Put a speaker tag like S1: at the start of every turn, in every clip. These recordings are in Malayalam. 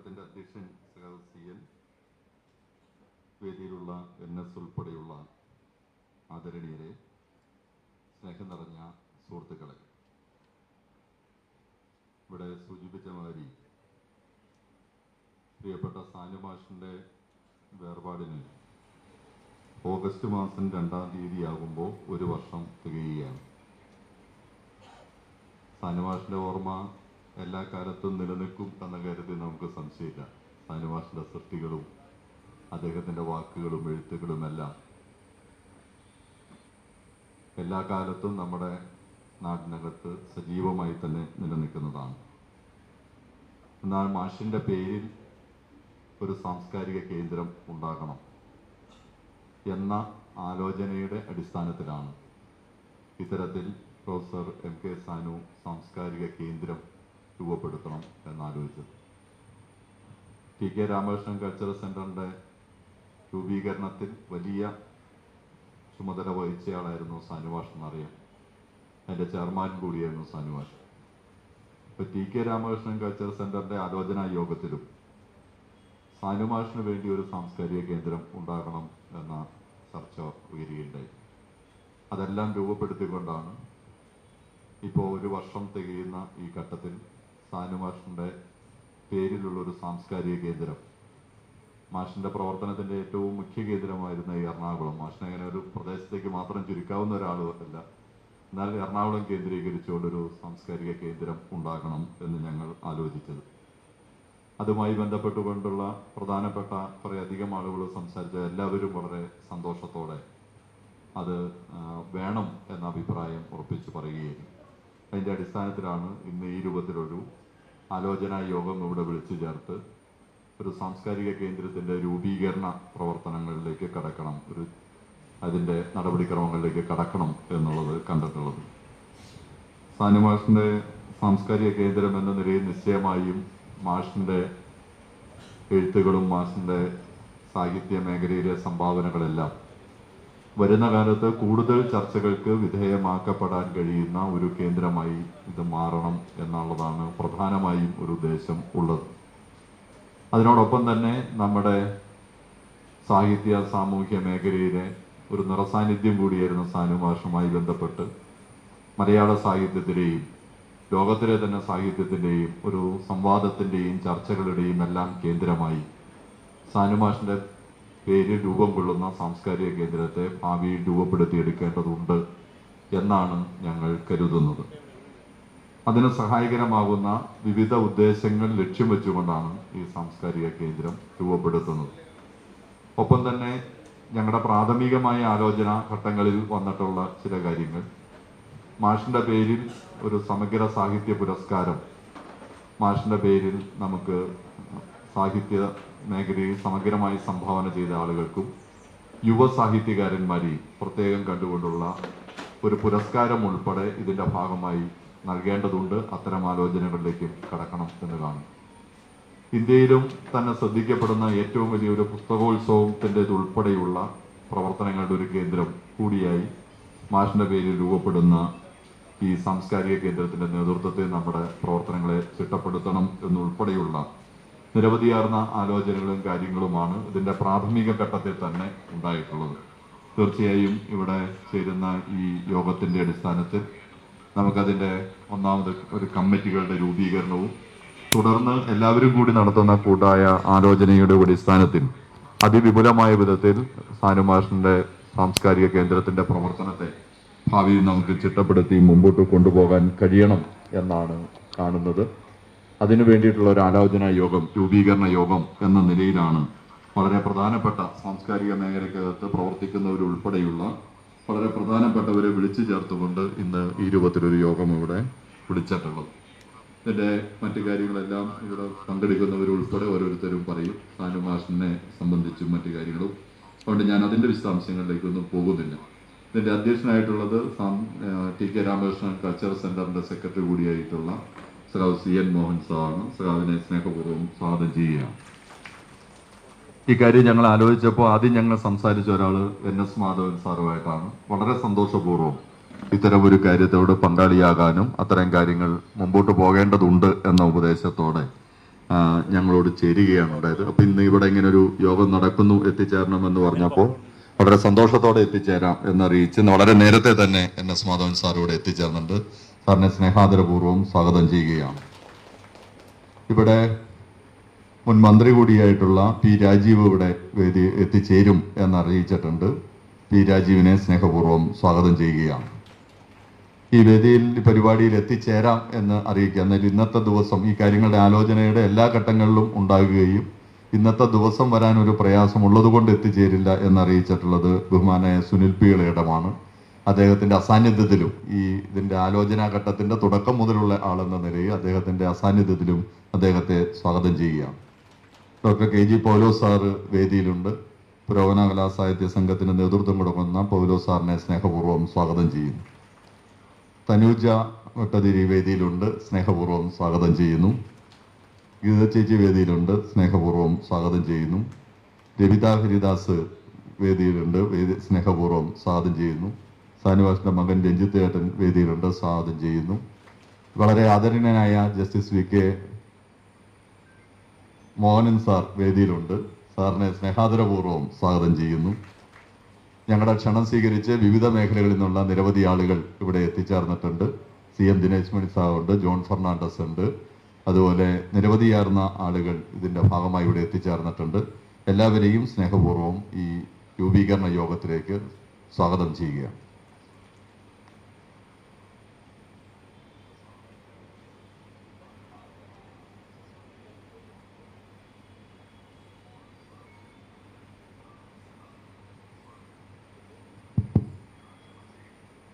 S1: യോഗത്തിൻ്റെ അധ്യക്ഷൻ CN, വേദിയിലുള്ള NS ഉൾപ്പെടെയുള്ള ആദരണീയരെ, സ്നേഹം നിറഞ്ഞ സുഹൃത്തുക്കളെ, ഇവിടെ സൂചിപ്പിച്ച മാതിരി പ്രിയപ്പെട്ട സാനുമാഷിൻ്റെ വേർപാടിന് ഓഗസ്റ്റ് മാസം 2-ാം തീയതിയാകുമ്പോൾ ഒരു വർഷം തികയുകയാണ്. സാനുമാഷിൻ്റെ ഓർമ്മ എല്ലാ കാലത്തും നിലനിൽക്കും എന്ന കാര്യത്തിൽ നമുക്ക് സംശയമില്ല. സാനുമാഷിൻ്റെ സൃഷ്ടികളും അദ്ദേഹത്തിൻ്റെ വാക്കുകളും എഴുത്തുകളുമെല്ലാം എല്ലാ കാലത്തും നമ്മുടെ നാടിനകത്ത് സജീവമായി തന്നെ നിലനിൽക്കുന്നതാണ്. എന്നാൽ മാഷിൻ്റെ പേരിൽ ഒരു സാംസ്കാരിക കേന്ദ്രം ഉണ്ടാകണം എന്ന ആലോചനയുടെ അടിസ്ഥാനത്തിലാണ് ഇത്തരത്തിൽ പ്രൊഫസർ MK സാനു സാംസ്കാരിക കേന്ദ്രം രൂപപ്പെടുത്തണം എന്നാലോചിച്ചത്. TK രാമകൃഷ്ണൻ കൾച്ചറൽ സെൻ്ററിൻ്റെ രൂപീകരണത്തിൽ വലിയ ചുമതല വഹിച്ചയാളായിരുന്നു സാനുമാഷ് എന്നറിയാം. അതിൻ്റെ ചെയർമാൻ കൂടിയായിരുന്നു സാനുമാഷ്. ഇപ്പോൾ TK രാമകൃഷ്ണൻ കൾച്ചറൽ സെൻ്ററിൻ്റെ ആലോചനാ യോഗത്തിലും സാനുമാഷിന് വേണ്ടി ഒരു സാംസ്കാരിക കേന്ദ്രം ഉണ്ടാകണം എന്ന ചർച്ച ഉയരുകയുണ്ടായി. അതെല്ലാം രൂപപ്പെടുത്തിക്കൊണ്ടാണ് ഇപ്പോൾ ഒരു വർഷം തികയുന്ന ഈ ഘട്ടത്തിൽ സാനുമാഷിൻ്റെ പേരിലുള്ളൊരു സാംസ്കാരിക കേന്ദ്രം, മാഷിൻ്റെ പ്രവർത്തനത്തിൻ്റെ ഏറ്റവും മുഖ്യ കേന്ദ്രമായിരുന്ന ഈ എറണാകുളം, മാഷിനെ അങ്ങനെ ഒരു പ്രദേശത്തേക്ക് മാത്രം ചുരുക്കാവുന്ന ഒരാളല്ല, എന്നാൽ എറണാകുളം കേന്ദ്രീകരിച്ചുകൊണ്ടൊരു സാംസ്കാരിക കേന്ദ്രം ഉണ്ടാകണം എന്ന് ഞങ്ങൾ ആലോചിച്ചത്. അതുമായി ബന്ധപ്പെട്ടുകൊണ്ടുള്ള പ്രധാനപ്പെട്ട കുറേയധികം ആളുകൾ സംസാരിച്ച എല്ലാവരും വളരെ സന്തോഷത്തോടെ അത് വേണം എന്ന അഭിപ്രായം ഉറപ്പിച്ച് പറയുകയായിരുന്നു. അതിൻ്റെ അടിസ്ഥാനത്തിലാണ് ഇന്ന് ഈ രൂപത്തിലൊരു ആലോചനാ യോഗം ഇവിടെ വിളിച്ചു ചേർത്ത് ഒരു സാംസ്കാരിക കേന്ദ്രത്തിൻ്റെ രൂപീകരണ പ്രവർത്തനങ്ങളിലേക്ക് കടക്കണം, അതിൻ്റെ നടപടിക്രമങ്ങളിലേക്ക് കടക്കണം എന്നുള്ളത് കണ്ടിട്ടുള്ളത്. സാനുമാഷിൻ്റെ സാംസ്കാരിക കേന്ദ്രം എന്ന നിലയിൽ നിശ്ചയമായും മാഷിൻ്റെ എഴുത്തുകളും മാഷിൻ്റെ സാഹിത്യ മേഖലയിലെ സംഭാവനകളെല്ലാം വരുന്ന കാലത്ത് കൂടുതൽ ചർച്ചകൾക്ക് വിധേയമാക്കപ്പെടാൻ കഴിയുന്ന ഒരു കേന്ദ്രമായി ഇത് മാറണം എന്നുള്ളതാണ് പ്രധാനമായും ഒരു ഉദ്ദേശം ഉള്ളത്. അതിനോടൊപ്പം തന്നെ നമ്മുടെ സാഹിത്യ സാമൂഹ്യ മേഖലയിലെ ഒരു നിറസാന്നിധ്യം കൂടിയായിരുന്ന സാനുമാഷുമായി ബന്ധപ്പെട്ട് മലയാള സാഹിത്യത്തിലെയും ലോകത്തിലെ തന്നെ സാഹിത്യത്തിൻ്റെയും ഒരു സംവാദത്തിൻ്റെയും ചർച്ചകളുടെയും എല്ലാം കേന്ദ്രമായി സാനുമാഷിൻ്റെ പേരിൽ രൂപം കൊള്ളുന്ന സാംസ്കാരിക കേന്ദ്രത്തെ ഭാവിയിൽ രൂപപ്പെടുത്തിയെടുക്കേണ്ടതുണ്ട് എന്നാണ് ഞങ്ങൾ കരുതുന്നത്. അതിന് സഹായകരമാകുന്ന വിവിധ ഉദ്ദേശങ്ങൾ ലക്ഷ്യം വെച്ചുകൊണ്ടാണ് ഈ സാംസ്കാരിക കേന്ദ്രം രൂപപ്പെടുത്തുന്നത്. ഒപ്പം തന്നെ ഞങ്ങളുടെ പ്രാഥമികമായ ആലോചന ഘട്ടങ്ങളിൽ വന്നിട്ടുള്ള ചില കാര്യങ്ങൾ, മാഷിൻ്റെ പേരിൽ ഒരു സമഗ്ര സാഹിത്യ പുരസ്കാരം മാഷിൻ്റെ പേരിൽ നമുക്ക് സാഹിത്യ മേഖലയിൽ സമഗ്രമായി സംഭാവന ചെയ്ത ആളുകൾക്കും യുവ സാഹിത്യകാരന്മാരെയും പ്രത്യേകം കണ്ടുകൊണ്ടുള്ള ഒരു പുരസ്കാരം ഉൾപ്പെടെ ഇതിൻ്റെ ഭാഗമായി നൽകേണ്ടതുണ്ട്. അത്തരം ആലോചനകളിലേക്കും കടക്കണം എന്ന് കാണും. ഇന്ത്യയിലും തന്നെ ശ്രദ്ധിക്കപ്പെടുന്ന ഏറ്റവും വലിയൊരു പുസ്തകോത്സവത്തിൻ്റെ ഉൾപ്പെടെയുള്ള പ്രവർത്തനങ്ങളുടെ ഒരു കേന്ദ്രം കൂടിയായി മാഷിൻ്റെ പേരിൽ രൂപപ്പെടുന്ന ഈ സാംസ്കാരിക കേന്ദ്രത്തിൻ്റെ നേതൃത്വത്തെ നമ്മുടെ പ്രവർത്തനങ്ങളെ ചിട്ടപ്പെടുത്തണം എന്നുൾപ്പെടെയുള്ള നിരവധിയാർന്ന ആലോചനകളും കാര്യങ്ങളുമാണ് ഇതിൻ്റെ പ്രാഥമിക ഘട്ടത്തിൽ തന്നെ ഉണ്ടായിട്ടുള്ളത്. തീർച്ചയായും ഇവിടെ ചേരുന്ന ഈ യോഗത്തിൻ്റെ അടിസ്ഥാനത്തിൽ നമുക്കതിൻ്റെ ഒന്നാമത് ഒരു കമ്മിറ്റികളുടെ രൂപീകരണവും തുടർന്ന് എല്ലാവരും കൂടി നടത്തുന്ന കൂട്ടായ ആലോചനയുടെ അടിസ്ഥാനത്തിൽ അതിവിപുലമായ വിധത്തിൽ സാനുമാഷിൻ്റെ സാംസ്കാരിക കേന്ദ്രത്തിൻ്റെ പ്രവർത്തനത്തെ ഭാവിയിൽ നമുക്ക് ചിട്ടപ്പെടുത്തി മുമ്പോട്ട് കൊണ്ടുപോകാൻ കഴിയണം എന്നാണ് കാണുന്നത്. അതിനു വേണ്ടിയിട്ടുള്ള ഒരു ആലോചനാ യോഗം, രൂപീകരണ യോഗം എന്ന നിലയിലാണ് വളരെ പ്രധാനപ്പെട്ട സാംസ്കാരിക മേഖലയ്ക്കകത്ത് പ്രവർത്തിക്കുന്നവരുൾപ്പെടെയുള്ള വളരെ പ്രധാനപ്പെട്ടവരെ വിളിച്ചു ചേർത്തുകൊണ്ട് ഇന്ന് ഈ രൂപത്തിലൊരു യോഗം ഇവിടെ വിളിച്ചിട്ടുള്ളത്. ഇതിൻ്റെ മറ്റു കാര്യങ്ങളെല്ലാം ഇവിടെ പങ്കെടുക്കുന്നവരുൾപ്പെടെ ഓരോരുത്തരും പറയും, സാനുമാഷിനെ സംബന്ധിച്ചും മറ്റു കാര്യങ്ങളും. അതുകൊണ്ട് ഞാൻ അതിൻ്റെ വിശദാംശങ്ങളിലേക്കൊന്നും പോകുന്നില്ല. ഇതിൻ്റെ അധ്യക്ഷനായിട്ടുള്ളത് TK രാമകൃഷ്ണൻ കൾച്ചറൽ സെൻ്ററിൻ്റെ സെക്രട്ടറി കൂടിയായിട്ടുള്ള CN മോഹൻ സാറാണ്. സഖാവിനെ സ്നേഹപൂർവ്വം സ്വാഗതം ചെയ്യുകയാണ്. ഇക്കാര്യം ഞങ്ങൾ ആലോചിച്ചപ്പോൾ ആദ്യം ഞങ്ങൾ സംസാരിച്ച ഒരാൾ NS മാധവൻ സാറുമായിട്ടാണ്. വളരെ സന്തോഷപൂർവ്വം ഇത്തരം ഒരു കാര്യത്തോട് പങ്കാളിയാകാനും അത്തരം കാര്യങ്ങൾ മുമ്പോട്ട് പോകേണ്ടതുണ്ട് എന്ന ഉപദേശത്തോടെ ഞങ്ങളോട് ചേരുകയാണ് ഉണ്ടായത്. അപ്പം ഇന്ന് ഇവിടെ ഇങ്ങനെ ഒരു യോഗം നടക്കുന്നു, എത്തിച്ചേരണമെന്ന് പറഞ്ഞപ്പോൾ വളരെ സന്തോഷത്തോടെ എത്തിച്ചേരാം എന്നറിയിച്ച് വളരെ നേരത്തെ തന്നെ NS മാധവൻ സാർ ഇവിടെ എത്തിച്ചേർന്നുണ്ട്. സാറിനെ സ്നേഹാദരപൂർവ്വം സ്വാഗതം ചെയ്യുകയാണ്. ഇവിടെ മുൻ മന്ത്രി കൂടിയായിട്ടുള്ള P രാജീവ് ഇവിടെ വേദി എത്തിച്ചേരും എന്നറിയിച്ചിട്ടുണ്ട്. P രാജീവിനെ സ്നേഹപൂർവ്വം സ്വാഗതം ചെയ്യുകയാണ്. ഈ വേദിയിൽ പരിപാടിയിൽ എത്തിച്ചേരാം എന്ന് അറിയിക്കുക. എന്നാൽ ഇന്നത്തെ ദിവസം ഈ കാര്യങ്ങളുടെ ആലോചനയുടെ എല്ലാ ഘട്ടങ്ങളിലും ഉണ്ടാകുകയും ഇന്നത്തെ ദിവസം വരാൻ ഒരു പ്രയാസമുള്ളത് കൊണ്ട് എത്തിച്ചേരില്ല എന്നറിയിച്ചിട്ടുള്ളത് ബഹുമാനായ സുനിൽ P ഇളയിടമാണ്. അദ്ദേഹത്തിൻ്റെ അസാന്നിധ്യത്തിലും ഇതിൻ്റെ ആലോചനാ ഘട്ടത്തിൻ്റെ തുടക്കം മുതലുള്ള ആളെന്ന നിലയിൽ അദ്ദേഹത്തിൻ്റെ അസാന്നിധ്യത്തിലും അദ്ദേഹത്തെ സ്വാഗതം ചെയ്യുകയാണ്. ഡോക്ടർ KG പൗലോസ് സാറ് വേദിയിലുണ്ട്. പുരോഗമന കലാസാഹിത്യ സംഘത്തിന് നേതൃത്വം കൊടുക്കുന്ന പൗലോസ് സാറിനെ സ്നേഹപൂർവ്വം സ്വാഗതം ചെയ്യുന്നു. തനൂജ വെട്ടതിരി വേദിയിലുണ്ട്, സ്നേഹപൂർവ്വം സ്വാഗതം ചെയ്യുന്നു. ഗീത ചേച്ചി വേദിയിലുണ്ട്, സ്നേഹപൂർവ്വം സ്വാഗതം ചെയ്യുന്നു. രവിത ഹരിദാസ് വേദിയിലുണ്ട്, സ്നേഹപൂർവ്വം സ്വാഗതം ചെയ്യുന്നു. സാനുവാസിന്റെ മകൻ രഞ്ജിത്ത് ഏട്ടൻ വേദിയിലുണ്ട്, സ്വാഗതം ചെയ്യുന്നു. വളരെ ആദരണീയനായ ജസ്റ്റിസ് VK മോഹനൻ സാർ വേദിയിലുണ്ട്, സാറിനെ സ്നേഹാദരപൂർവ്വം സ്വാഗതം ചെയ്യുന്നു. ഞങ്ങളുടെ ക്ഷണം സ്വീകരിച്ച് വിവിധ മേഖലകളിൽ നിന്നുള്ള നിരവധി ആളുകൾ ഇവിടെ എത്തിച്ചേർന്നിട്ടുണ്ട്. CM ദിനേശ് മണി സാറുണ്ട്, ജോൺ ഫെർണാണ്ടസ് ഉണ്ട്, അതുപോലെ നിരവധിയാർന്ന ആളുകൾ ഇതിൻ്റെ ഭാഗമായി ഇവിടെ എത്തിച്ചേർന്നിട്ടുണ്ട്. എല്ലാവരെയും സ്നേഹപൂർവ്വം ഈ രൂപീകരണ യോഗത്തിലേക്ക് സ്വാഗതം ചെയ്യുകയാണ്.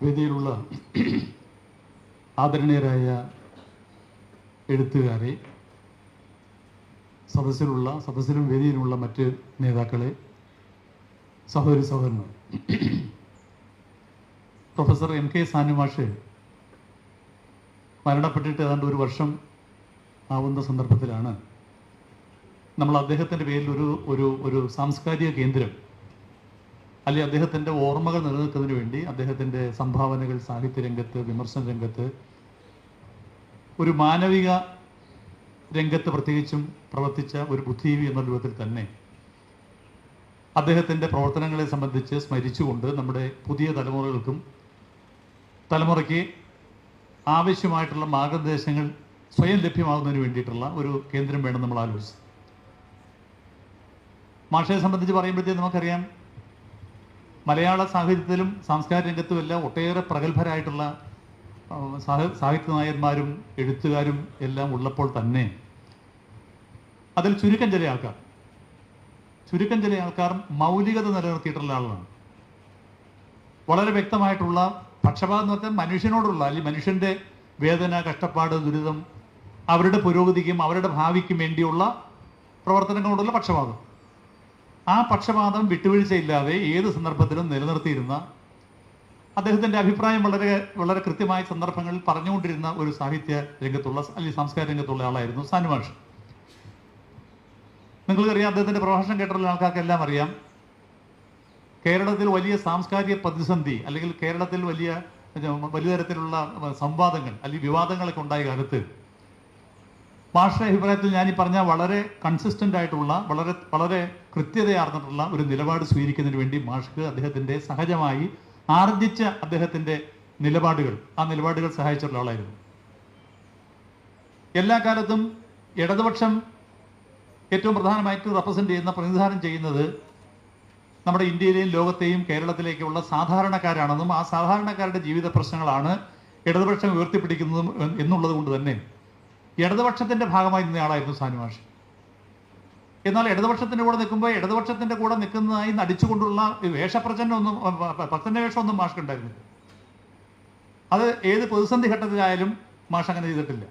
S2: വേദിയിലുള്ള ആദരണീയരായ എഴുത്തുകാരെ, സദസ്സിലും വേദിയിലുമുള്ള മറ്റ് നേതാക്കളെ, സഹോദരി സഹോദരന്മാർ, പ്രൊഫസർ MK സാനുമാഷ് മരണപ്പെട്ടിട്ട് ഏതാണ്ട് ഒരു വർഷം ആവുന്ന സന്ദർഭത്തിലാണ് നമ്മൾ അദ്ദേഹത്തിൻ്റെ പേരിൽ ഒരു സാംസ്കാരിക കേന്ദ്രം, അല്ലെങ്കിൽ അദ്ദേഹത്തിൻ്റെ ഓർമ്മകൾ നിലനിൽക്കുന്നതിന് വേണ്ടി അദ്ദേഹത്തിൻ്റെ സംഭാവനകൾ സാഹിത്യ രംഗത്ത്, വിമർശന രംഗത്ത്, ഒരു മാനവിക രംഗത്ത് പ്രത്യേകിച്ചും പ്രവർത്തിച്ച ഒരു ബുദ്ധിജീവി എന്ന രൂപത്തിൽ തന്നെ അദ്ദേഹത്തിൻ്റെ പ്രവർത്തനങ്ങളെ സംബന്ധിച്ച് സ്മരിച്ചുകൊണ്ട് നമ്മുടെ പുതിയ തലമുറയ്ക്ക് ആവശ്യമായിട്ടുള്ള മാർഗനിർദ്ദേശങ്ങൾ സ്വയം ലഭ്യമാകുന്നതിന് വേണ്ടിയിട്ടുള്ള ഒരു കേന്ദ്രം വേണം നമ്മൾ ആലോചിച്ചു. മാഷയെ സംബന്ധിച്ച് പറയുമ്പോഴത്തേക്ക് നമുക്കറിയാം, മലയാള സാഹിത്യത്തിലും സാംസ്കാരിക രംഗത്തും എല്ലാം ഒട്ടേറെ പ്രഗത്ഭരായിട്ടുള്ള സാഹിത്യ നായന്മാരും എഴുത്തുകാരും എല്ലാം ഉള്ളപ്പോൾ തന്നെ അതിൽ ചുരുക്കം ചില ആൾക്കാർ മൗലികത നിലനിർത്തിയിട്ടുള്ള ആളാണ്. വളരെ വ്യക്തമായിട്ടുള്ള പക്ഷപാതം എന്ന് പറഞ്ഞാൽ മനുഷ്യനോടുള്ള, അല്ലെങ്കിൽ മനുഷ്യൻ്റെ വേദന, കഷ്ടപ്പാട്, ദുരിതം, അവരുടെ പുരോഗതിക്കും അവരുടെ ഭാവിക്കും വേണ്ടിയുള്ള പ്രവർത്തനങ്ങളോടുള്ള പക്ഷപാതം. ആ പക്ഷപാതം വിട്ടുവീഴ്ചയില്ലാതെ ഏത് സന്ദർഭത്തിലും നിലനിർത്തിയിരുന്ന, അദ്ദേഹത്തിൻ്റെ അഭിപ്രായം വളരെ വളരെ കൃത്യമായ സന്ദർഭങ്ങളിൽ പറഞ്ഞുകൊണ്ടിരുന്ന ഒരു സാഹിത്യ രംഗത്തുള്ള, അല്ലെങ്കിൽ സാംസ്കാരിക രംഗത്തുള്ള ആളായിരുന്നു സാനുമാഷ്. നിങ്ങൾക്കറിയാം, അദ്ദേഹത്തിൻ്റെ പ്രഭാഷണം കേട്ടുള്ള ആൾക്കാർക്കെല്ലാം അറിയാം, കേരളത്തിൽ വലിയ സാംസ്കാരിക പ്രതിസന്ധി, അല്ലെങ്കിൽ കേരളത്തിൽ വലിയ തരത്തിലുള്ള സംവാദങ്ങൾ അല്ലെങ്കിൽ വിവാദങ്ങളൊക്കെ ഉണ്ടായ കാലത്ത് മാഷയുടെ അഭിപ്രായത്തിൽ ഞാൻ ഈ പറഞ്ഞ വളരെ കൺസിസ്റ്റൻ്റ് ആയിട്ടുള്ള, വളരെ കൃത്യതയാർന്നിട്ടുള്ള ഒരു നിലപാട് സ്വീകരിക്കുന്നതിന് വേണ്ടി മാഷ്ക്ക് അദ്ദേഹത്തിൻ്റെ സഹജമായി ആർജിച്ച അദ്ദേഹത്തിൻ്റെ ആ നിലപാടുകൾ സഹായിച്ചിട്ടുള്ള ആളായിരുന്നു. എല്ലാ കാലത്തും ഇടതുപക്ഷം ഏറ്റവും പ്രധാനമായിട്ട് പ്രതിനിധാനം ചെയ്യുന്നത് നമ്മുടെ ഇന്ത്യയിലെയും ലോകത്തെയും കേരളത്തിലേക്കുള്ള സാധാരണക്കാരാണെന്നും ആ സാധാരണക്കാരുടെ ജീവിത പ്രശ്നങ്ങളാണ് ഇടതുപക്ഷം ഉയർത്തിപ്പിടിക്കുന്നതും എന്നുള്ളത് കൊണ്ട് തന്നെ ഇടതുപക്ഷത്തിൻ്റെ ഭാഗമായി നിന്നയാളായിരുന്നു സാനുമാഷ്. എന്നാൽ ഇടതുപക്ഷത്തിൻ്റെ കൂടെ നിൽക്കുമ്പോൾ ഇടതുപക്ഷത്തിൻ്റെ കൂടെ നിൽക്കുന്നതായി നടിച്ചുകൊണ്ടുള്ള പ്രച്ഛന്ന വേഷമൊന്നും മാഷ്ക്ക് ഉണ്ടായിരുന്നില്ല. അത് ഏത് പ്രതിസന്ധി ഘട്ടത്തിലായാലും മാഷ് അങ്ങനെ ചെയ്തിട്ടില്ല.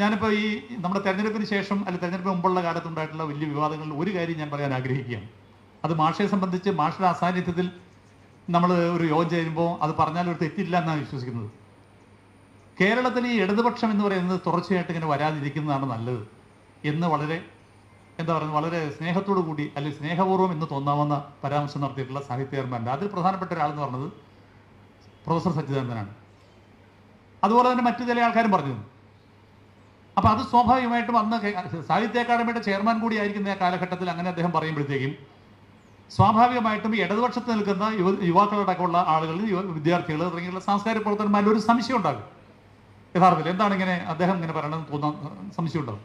S2: ഞാനിപ്പോൾ ഈ നമ്മുടെ തെരഞ്ഞെടുപ്പിന് ശേഷം, അല്ലെങ്കിൽ തെരഞ്ഞെടുപ്പിന് മുമ്പുള്ള കാലത്തുണ്ടായിട്ടുള്ള വലിയ വിവാദങ്ങളിൽ ഒരു കാര്യം ഞാൻ പറയാൻ ആഗ്രഹിക്കുകയാണ്. അത് മാഷയെ സംബന്ധിച്ച് മാഷയുടെ അസാന്നിധ്യത്തിൽ നമ്മൾ ഒരു യോഗം ചെയ്യുമ്പോൾ അത് പറഞ്ഞാൽ ഒരു തെറ്റില്ല എന്നാണ് വിശ്വസിക്കുന്നത്. കേരളത്തിൽ ഈ ഇടതുപക്ഷം എന്ന് പറയുന്നത് തുടർച്ചയായിട്ട് ഇങ്ങനെ വരാതിരിക്കുന്നതാണ് നല്ലത് എന്ന് വളരെ സ്നേഹത്തോടു കൂടി, അല്ലെങ്കിൽ സ്നേഹപൂർവ്വം എന്ന് തോന്നാവുന്ന പരാമർശം നടത്തിയിട്ടുള്ള സാഹിത്യകാരന്മാരുണ്ട്. അതിൽ പ്രധാനപ്പെട്ട ഒരാളെന്ന് പറഞ്ഞത് പ്രൊഫസർ സച്ചിദാനന്ദനാണ്. അതുപോലെ തന്നെ മറ്റു ചില ആൾക്കാരും പറഞ്ഞു. അപ്പൊ അത് സ്വാഭാവികമായിട്ടും അന്ന് സാഹിത്യ അക്കാദമിയുടെ ചെയർമാൻ കൂടി ആയിരിക്കുന്ന ആ കാലഘട്ടത്തിൽ അങ്ങനെ അദ്ദേഹം പറയുമ്പോഴത്തേക്കും സ്വാഭാവികമായിട്ടും ഇടതുപക്ഷത്ത് നിൽക്കുന്ന യുവാക്കളടക്കമുള്ള ആളുകൾ, വിദ്യാർത്ഥികൾ തുടങ്ങിയുള്ള സാംസ്കാരിക പ്രവർത്തകന്മാരിൽ ഒരു സംശയം ഉണ്ടാകും. യഥാർത്ഥത്തിൽ എന്താണ് ഇങ്ങനെ അദ്ദേഹം ഇങ്ങനെ പറയണമെന്ന് തോന്നാൻ സംശയം ഉണ്ടാകും.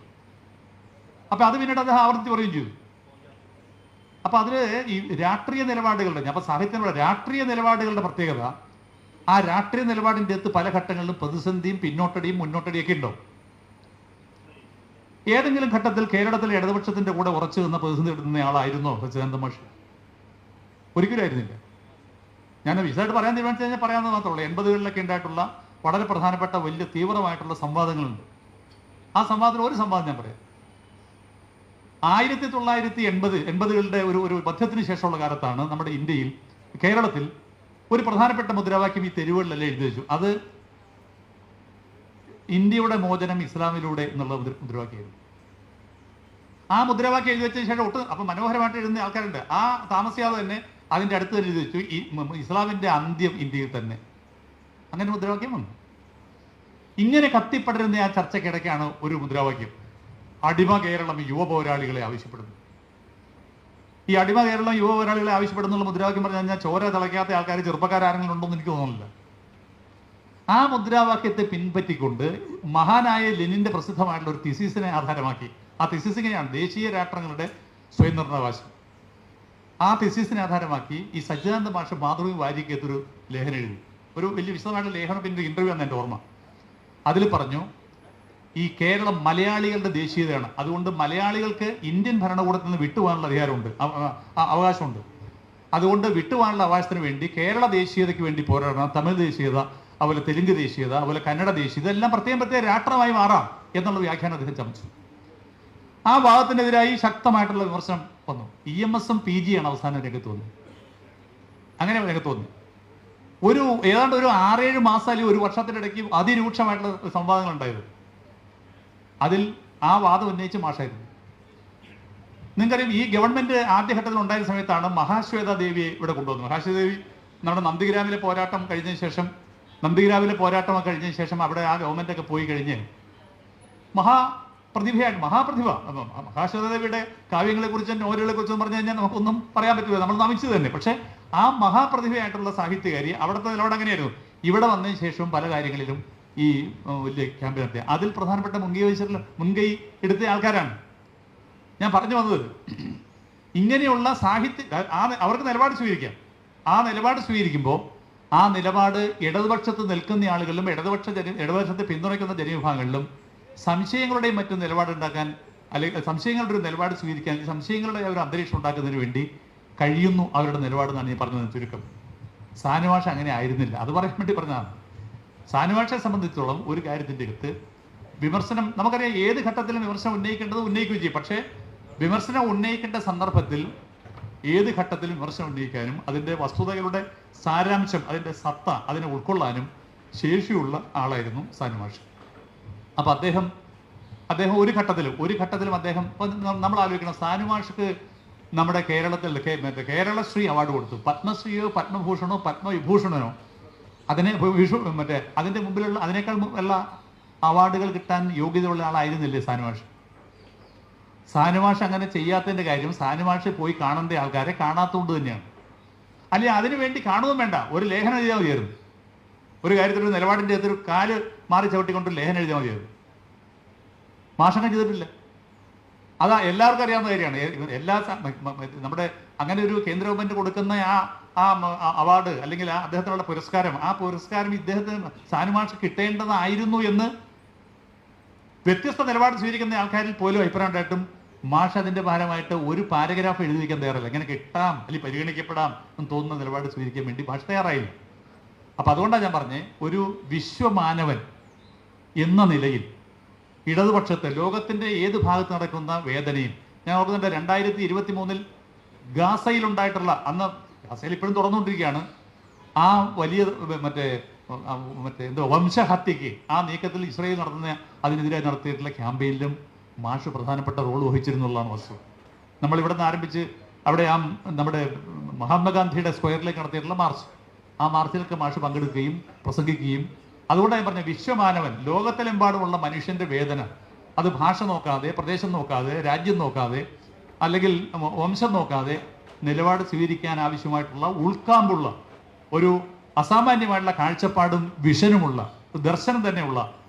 S2: അപ്പൊ അത് പിന്നീട് അദ്ദേഹം ആവർത്തി പറയുകയും ചെയ്തു. അപ്പൊ അതില് ഈ രാഷ്ട്രീയ നിലപാടുകളുടെ, അപ്പൊ സാഹിത്യങ്ങളുടെ രാഷ്ട്രീയ നിലപാടുകളുടെ പ്രത്യേകത, ആ രാഷ്ട്രീയ നിലപാടിൻ്റെ അകത്ത് പല ഘട്ടങ്ങളിലും പ്രതിസന്ധിയും പിന്നോട്ടടിയും മുന്നോട്ടടിയൊക്കെ ഉണ്ടോ? ഏതെങ്കിലും ഘട്ടത്തിൽ കേരളത്തിലെ ഇടതുപക്ഷത്തിന്റെ കൂടെ ഉറച്ചു നിന്ന പ്രതിസന്ധി എടുക്കുന്ന ആളായിരുന്നോ സച്ചിദാനന്ദ മാഷ്? ഒരിക്കലും ആയിരുന്നില്ല. ഞാൻ വിശദമായിട്ട് പറയാൻ തീരുമാനിച്ചു കഴിഞ്ഞാൽ പറയാമെന്ന് മാത്രമേ ഉള്ളൂ. 80കളിലൊക്കെ ഉണ്ടായിട്ടുള്ള വളരെ പ്രധാനപ്പെട്ട വലിയ തീവ്രമായിട്ടുള്ള സംവാദങ്ങളുണ്ട്. ആ സംവാദത്തിൽ ഒരു സംവാദം ഞാൻ പറയാം. 1980കളുടെ ഒരു മധ്യത്തിന് ശേഷമുള്ള കാലത്താണ് നമ്മുടെ ഇന്ത്യയിൽ, കേരളത്തിൽ ഒരു പ്രധാനപ്പെട്ട മുദ്രാവാക്യം ഈ തെരുവുകളിലെല്ലാം എഴുതി വെച്ചു. അത് ഇന്ത്യയുടെ മോചനം ഇസ്ലാമിലൂടെ എന്നുള്ള മുദ്രാവാക്യമായിരുന്നു. ആ മുദ്രാവാക്യം എഴുതി വെച്ചതിന് ശേഷം അപ്പൊ മനോഹരമായിട്ട് എഴുതുന്ന ആൾക്കാരുണ്ട്. ആ താമസിയാതെ തന്നെ അതിന്റെ അടുത്ത് തന്നെ എഴുതി വെച്ചു, ഇസ്ലാമിന്റെ അന്ത്യം ഇന്ത്യയിൽ തന്നെ. അങ്ങനെ മുദ്രാവാക്യം വന്നു. ഇങ്ങനെ കത്തിപ്പടരുന്ന ആ ചർച്ചയ്ക്കിടയ്ക്കാണ് ഒരു മുദ്രാവാക്യം, അടിമ കേരളം യുവ പോരാളികളെ ആവശ്യപ്പെടുന്നു. ഈ അടിമ കേരളം യുവ പോരാളികളെ ആവശ്യപ്പെടുന്നുള്ള മുദ്രാവാക്യം പറഞ്ഞു കഴിഞ്ഞാൽ ചോര തിളയ്ക്കാത്ത ആൾക്കാർ, ചെറുപ്പക്കാരെങ്കിലും ഉണ്ടോന്ന് എനിക്ക് തോന്നുന്നില്ല. ആ മുദ്രാവാക്യത്തെ പിൻപറ്റിക്കൊണ്ട് മഹാനായ ലെനിന്റെ പ്രസിദ്ധമായിട്ടുള്ള ഒരു തിസീസിനെ ആധാരമാക്കി, ആ തിസീസ് ഇങ്ങനെയാണ്, ദേശീയ രാഷ്ട്രങ്ങളുടെ സ്വയം നിർണാവകാശം. ആ തിസീസിനെ ആധാരമാക്കി ഈ സച്ചിദാനന്ദ മാഷ് മാതൃഭൂമി വാരികത്തൊരു ലേഖനം എഴുതി. ഒരു വലിയ വിശദമായിട്ടുള്ള ലേഖനം, പിന്നെ ഇന്റർവ്യൂ ആണ് എൻ്റെ ഓർമ്മ. അതിൽ പറഞ്ഞു, ഈ കേരളം മലയാളികളുടെ ദേശീയതയാണ്, അതുകൊണ്ട് മലയാളികൾക്ക് ഇന്ത്യൻ ഭരണകൂടത്തിൽ നിന്ന് വിട്ടുപോകാനുള്ള അധികാരമുണ്ട്, അവകാശമുണ്ട്. അതുകൊണ്ട് വിട്ടുപോകാനുള്ള അവകാശത്തിന് വേണ്ടി കേരള ദേശീയതയ്ക്ക് വേണ്ടി പോരാടണം. തമിഴ് ദേശീയത, അതുപോലെ തെലുങ്ക് ദേശീയത, അതുപോലെ കന്നഡ ദേശീയത, ഇതെല്ലാം പ്രത്യേക രാഷ്ട്രമായി മാറാം എന്നുള്ള വ്യാഖ്യാനം അദ്ദേഹം ചമച്ചു. ആ വാദത്തിനെതിരായി ശക്തമായിട്ടുള്ള വിമർശനം വന്നു. EMSഉം PG ആണ് അവസാനം രംഗത്ത് വന്നത്. അങ്ങനെ രംഗത്ത് വന്നു. ഏതാണ്ട് ഒരു 6-7 മാസം അല്ലെങ്കിൽ ഒരു വർഷത്തിനിടയ്ക്ക് അതിരൂക്ഷമായിട്ടുള്ള സംവാദങ്ങൾ ഉണ്ടായത്. അതിൽ ആ വാദം ഉന്നയിച്ച് മാഷായിരുന്നു. നിങ്ങൾക്കറിയാം, ഈ ഗവൺമെന്റ് ആദ്യഘട്ടത്തിൽ ഉണ്ടായിരുന്ന സമയത്താണ് മഹാശ്വേത ദേവിയെ ഇവിടെ കൊണ്ടുവന്നത്. മഹാശ്വേത ദേവി നമ്മുടെ നന്ദിഗ്രാമിലെ പോരാട്ടം കഴിഞ്ഞതിന് ശേഷം, അവിടെ ആ ഗവൺമെന്റ് ഒക്കെ പോയി കഴിഞ്ഞ് മഹാപ്രതിഭ മഹാശ്വേത ദേവിയുടെ കാവ്യങ്ങളെ കുറിച്ചും നോവലുകളെ കുറിച്ചും പറഞ്ഞു കഴിഞ്ഞാൽ നമുക്കൊന്നും പറയാൻ പറ്റില്ല, നമ്മൾ നമിച്ചത് തന്നെ. പക്ഷെ ആ മഹാപ്രതിഭയായിട്ടുള്ള സാഹിത്യകാരി അവിടുത്തെ നിലപാട് അങ്ങനെയായിരുന്നു. ഇവിടെ വന്നതിന് ശേഷവും പല കാര്യങ്ങളിലും ഈ വലിയ ക്യാമ്പയിൻ നടത്തിയ, അതിൽ പ്രധാനപ്പെട്ട മുൻകൈ എടുത്ത ആൾക്കാരാണ്. ഞാൻ പറഞ്ഞു വന്നത്, ഇങ്ങനെയുള്ള അവർക്ക് നിലപാട് സ്വീകരിക്കാം. ആ നിലപാട് സ്വീകരിക്കുമ്പോൾ ആ നിലപാട് ഇടതുപക്ഷത്ത് നിൽക്കുന്ന ആളുകളിലും ഇടതുപക്ഷത്തെ പിന്തുണയ്ക്കുന്ന ജനവിഭാഗങ്ങളിലും സംശയങ്ങളുടെയും മറ്റും നിലപാടുണ്ടാക്കാൻ, അല്ലെങ്കിൽ സംശയങ്ങളുടെ ഒരു നിലപാട് സ്വീകരിക്കാൻ, സംശയങ്ങളുടെ ഒരു അന്തരീക്ഷം ഉണ്ടാക്കുന്നതിന് വേണ്ടി കഴിയുന്നു അവരുടെ നിലപാടെന്നാണ് ഞാൻ പറഞ്ഞത് ചുരുക്കം. സാനുമാഷ് അങ്ങനെ ആയിരുന്നില്ല, അത് പറയാൻ വേണ്ടി പറഞ്ഞതാണ്. സാനുമാഷെ സംബന്ധിച്ചിടത്തോളം ഒരു കാര്യത്തിൻ്റെ അടുത്ത് വിമർശനം, നമുക്കറിയാം ഏത് ഘട്ടത്തിലും വിമർശനം ഉന്നയിക്കേണ്ടത് ഉന്നയിക്കുകയും ചെയ്യും. പക്ഷേ വിമർശനം ഉന്നയിക്കേണ്ട സന്ദർഭത്തിൽ ഏത് ഘട്ടത്തിലും വിമർശനം ഉന്നയിക്കാനും അതിൻ്റെ വസ്തുതകളുടെ സാരാംശം, അതിൻ്റെ സത്ത, അതിനെ ഉൾക്കൊള്ളാനും ശേഷിയുള്ള ആളായിരുന്നു സാനുമാഷ്. അപ്പം അദ്ദേഹം ഒരു ഘട്ടത്തിലും അദ്ദേഹം, നമ്മൾ ആലോചിക്കണം, സാനുമാഷ്ക്ക് നമ്മുടെ കേരളത്തിൽ കേരളശ്രീ അവാർഡ് കൊടുത്തു. പത്മശ്രീയോ പത്മഭൂഷണോ പത്മവിഭൂഷണനോ അതിൻ്റെ മുമ്പിലുള്ള അതിനേക്കാൾ ഉള്ള അവാർഡുകൾ കിട്ടാൻ യോഗ്യതയുള്ള ആളായിരുന്നില്ലേ സാനുമാഷ്? സാനുമാഷ് അങ്ങനെ ചെയ്യാത്തതിൻ്റെ കാര്യം സാനുമാഷ് പോയി കാണേണ്ട ആൾക്കാരെ കാണാത്തതുകൊണ്ട് തന്നെയാണ്. അല്ലെങ്കിൽ അതിനു വേണ്ടി കാണുകയും വേണ്ട, ഒരു ലേഖനം എഴുതിയാൽ മതിയായിരുന്നു. ഒരു കാര്യത്തിലൊരു നിലപാടിൻ്റെ അകത്തൊരു കാല് മാറി ചവിട്ടിക്കൊണ്ട് ലേഖനം എഴുതിയാൽ മതിയായിരുന്നു. മാഷങ്ങനെ ചെയ്തിട്ടില്ല. അതാ എല്ലാവർക്കും അറിയാവുന്ന കാര്യമാണ്. നമ്മുടെ അങ്ങനെ ഒരു കേന്ദ്ര ഗവൺമെന്റ് കൊടുക്കുന്ന ആ അവാർഡ് അല്ലെങ്കിൽ അദ്ദേഹത്തിനുള്ള പുരസ്കാരം ഇദ്ദേഹത്തിന് സാനുമാഷ് കിട്ടേണ്ടതായിരുന്നു എന്ന് വ്യത്യസ്ത നിലപാട് സ്വീകരിക്കുന്ന ആൾക്കാരിൽ പോലും അഭിപ്രായം ഉണ്ടായിട്ടും മാഷ് അതിന്റെ ഭാരമായിട്ട് ഒരു പാരഗ്രാഫ് എഴുതി വയ്ക്കാൻ തയ്യാറല്ല. ഇങ്ങനെ കിട്ടാം അല്ലെങ്കിൽ പരിഗണിക്കപ്പെടാം എന്ന് തോന്നുന്ന നിലപാട് സ്വീകരിക്കാൻ വേണ്ടി മാഷ് തയ്യാറായില്ല. അപ്പൊ അതുകൊണ്ടാണ് ഞാൻ പറഞ്ഞേ, ഒരു വിശ്വമാനവൻ എന്ന നിലയിൽ ഇടതുപക്ഷത്തെ ലോകത്തിന്റെ ഏത് ഭാഗത്ത് നടക്കുന്ന വേദനയും ഞാൻ ഓർക്കുന്നുണ്ട്. 2023 ഗാസയിൽ ഉണ്ടായിട്ടുള്ള, അന്ന് ഗാസയിൽ ഇപ്പോഴും തുറന്നുകൊണ്ടിരിക്കുകയാണ്, ആ വലിയ വംശഹത്യക്ക് ആ നീക്കത്തിൽ ഇസ്രായേൽ അതിനെതിരായി നടത്തിയിട്ടുള്ള ക്യാമ്പയിനിലും മാഷ് പ്രധാനപ്പെട്ട റോൾ വഹിച്ചിരുന്നുള്ളതാണ് വസ്തു. നമ്മൾ ഇവിടെ നിന്ന് ആരംഭിച്ച് അവിടെ നമ്മുടെ മഹാത്മാഗാന്ധിയുടെ സ്ക്വയറിലേക്ക് നടത്തിയിട്ടുള്ള മാർച്ച്, ആ മാർച്ചിലൊക്കെ മാഷ് പങ്കെടുക്കുകയും പ്രസംഗിക്കുകയും, അതുകൊണ്ടാണ് ഞാൻ പറഞ്ഞ വിശ്വമാനവൻ, ലോകത്തിലെമ്പാടുമുള്ള മനുഷ്യന്റെ വേദന അത് ഭാഷ നോക്കാതെ, പ്രദേശം നോക്കാതെ, രാജ്യം നോക്കാതെ, അല്ലെങ്കിൽ വംശം നോക്കാതെ നിലപാട് സ്വീകരിക്കാൻ ആവശ്യമായിട്ടുള്ള ഉൾക്കാമ്പുള്ള ഒരു അസാമാന്യമായിട്ടുള്ള കാഴ്ചപ്പാടും വിഷനുമുള്ള ദർശനം തന്നെയുള്ള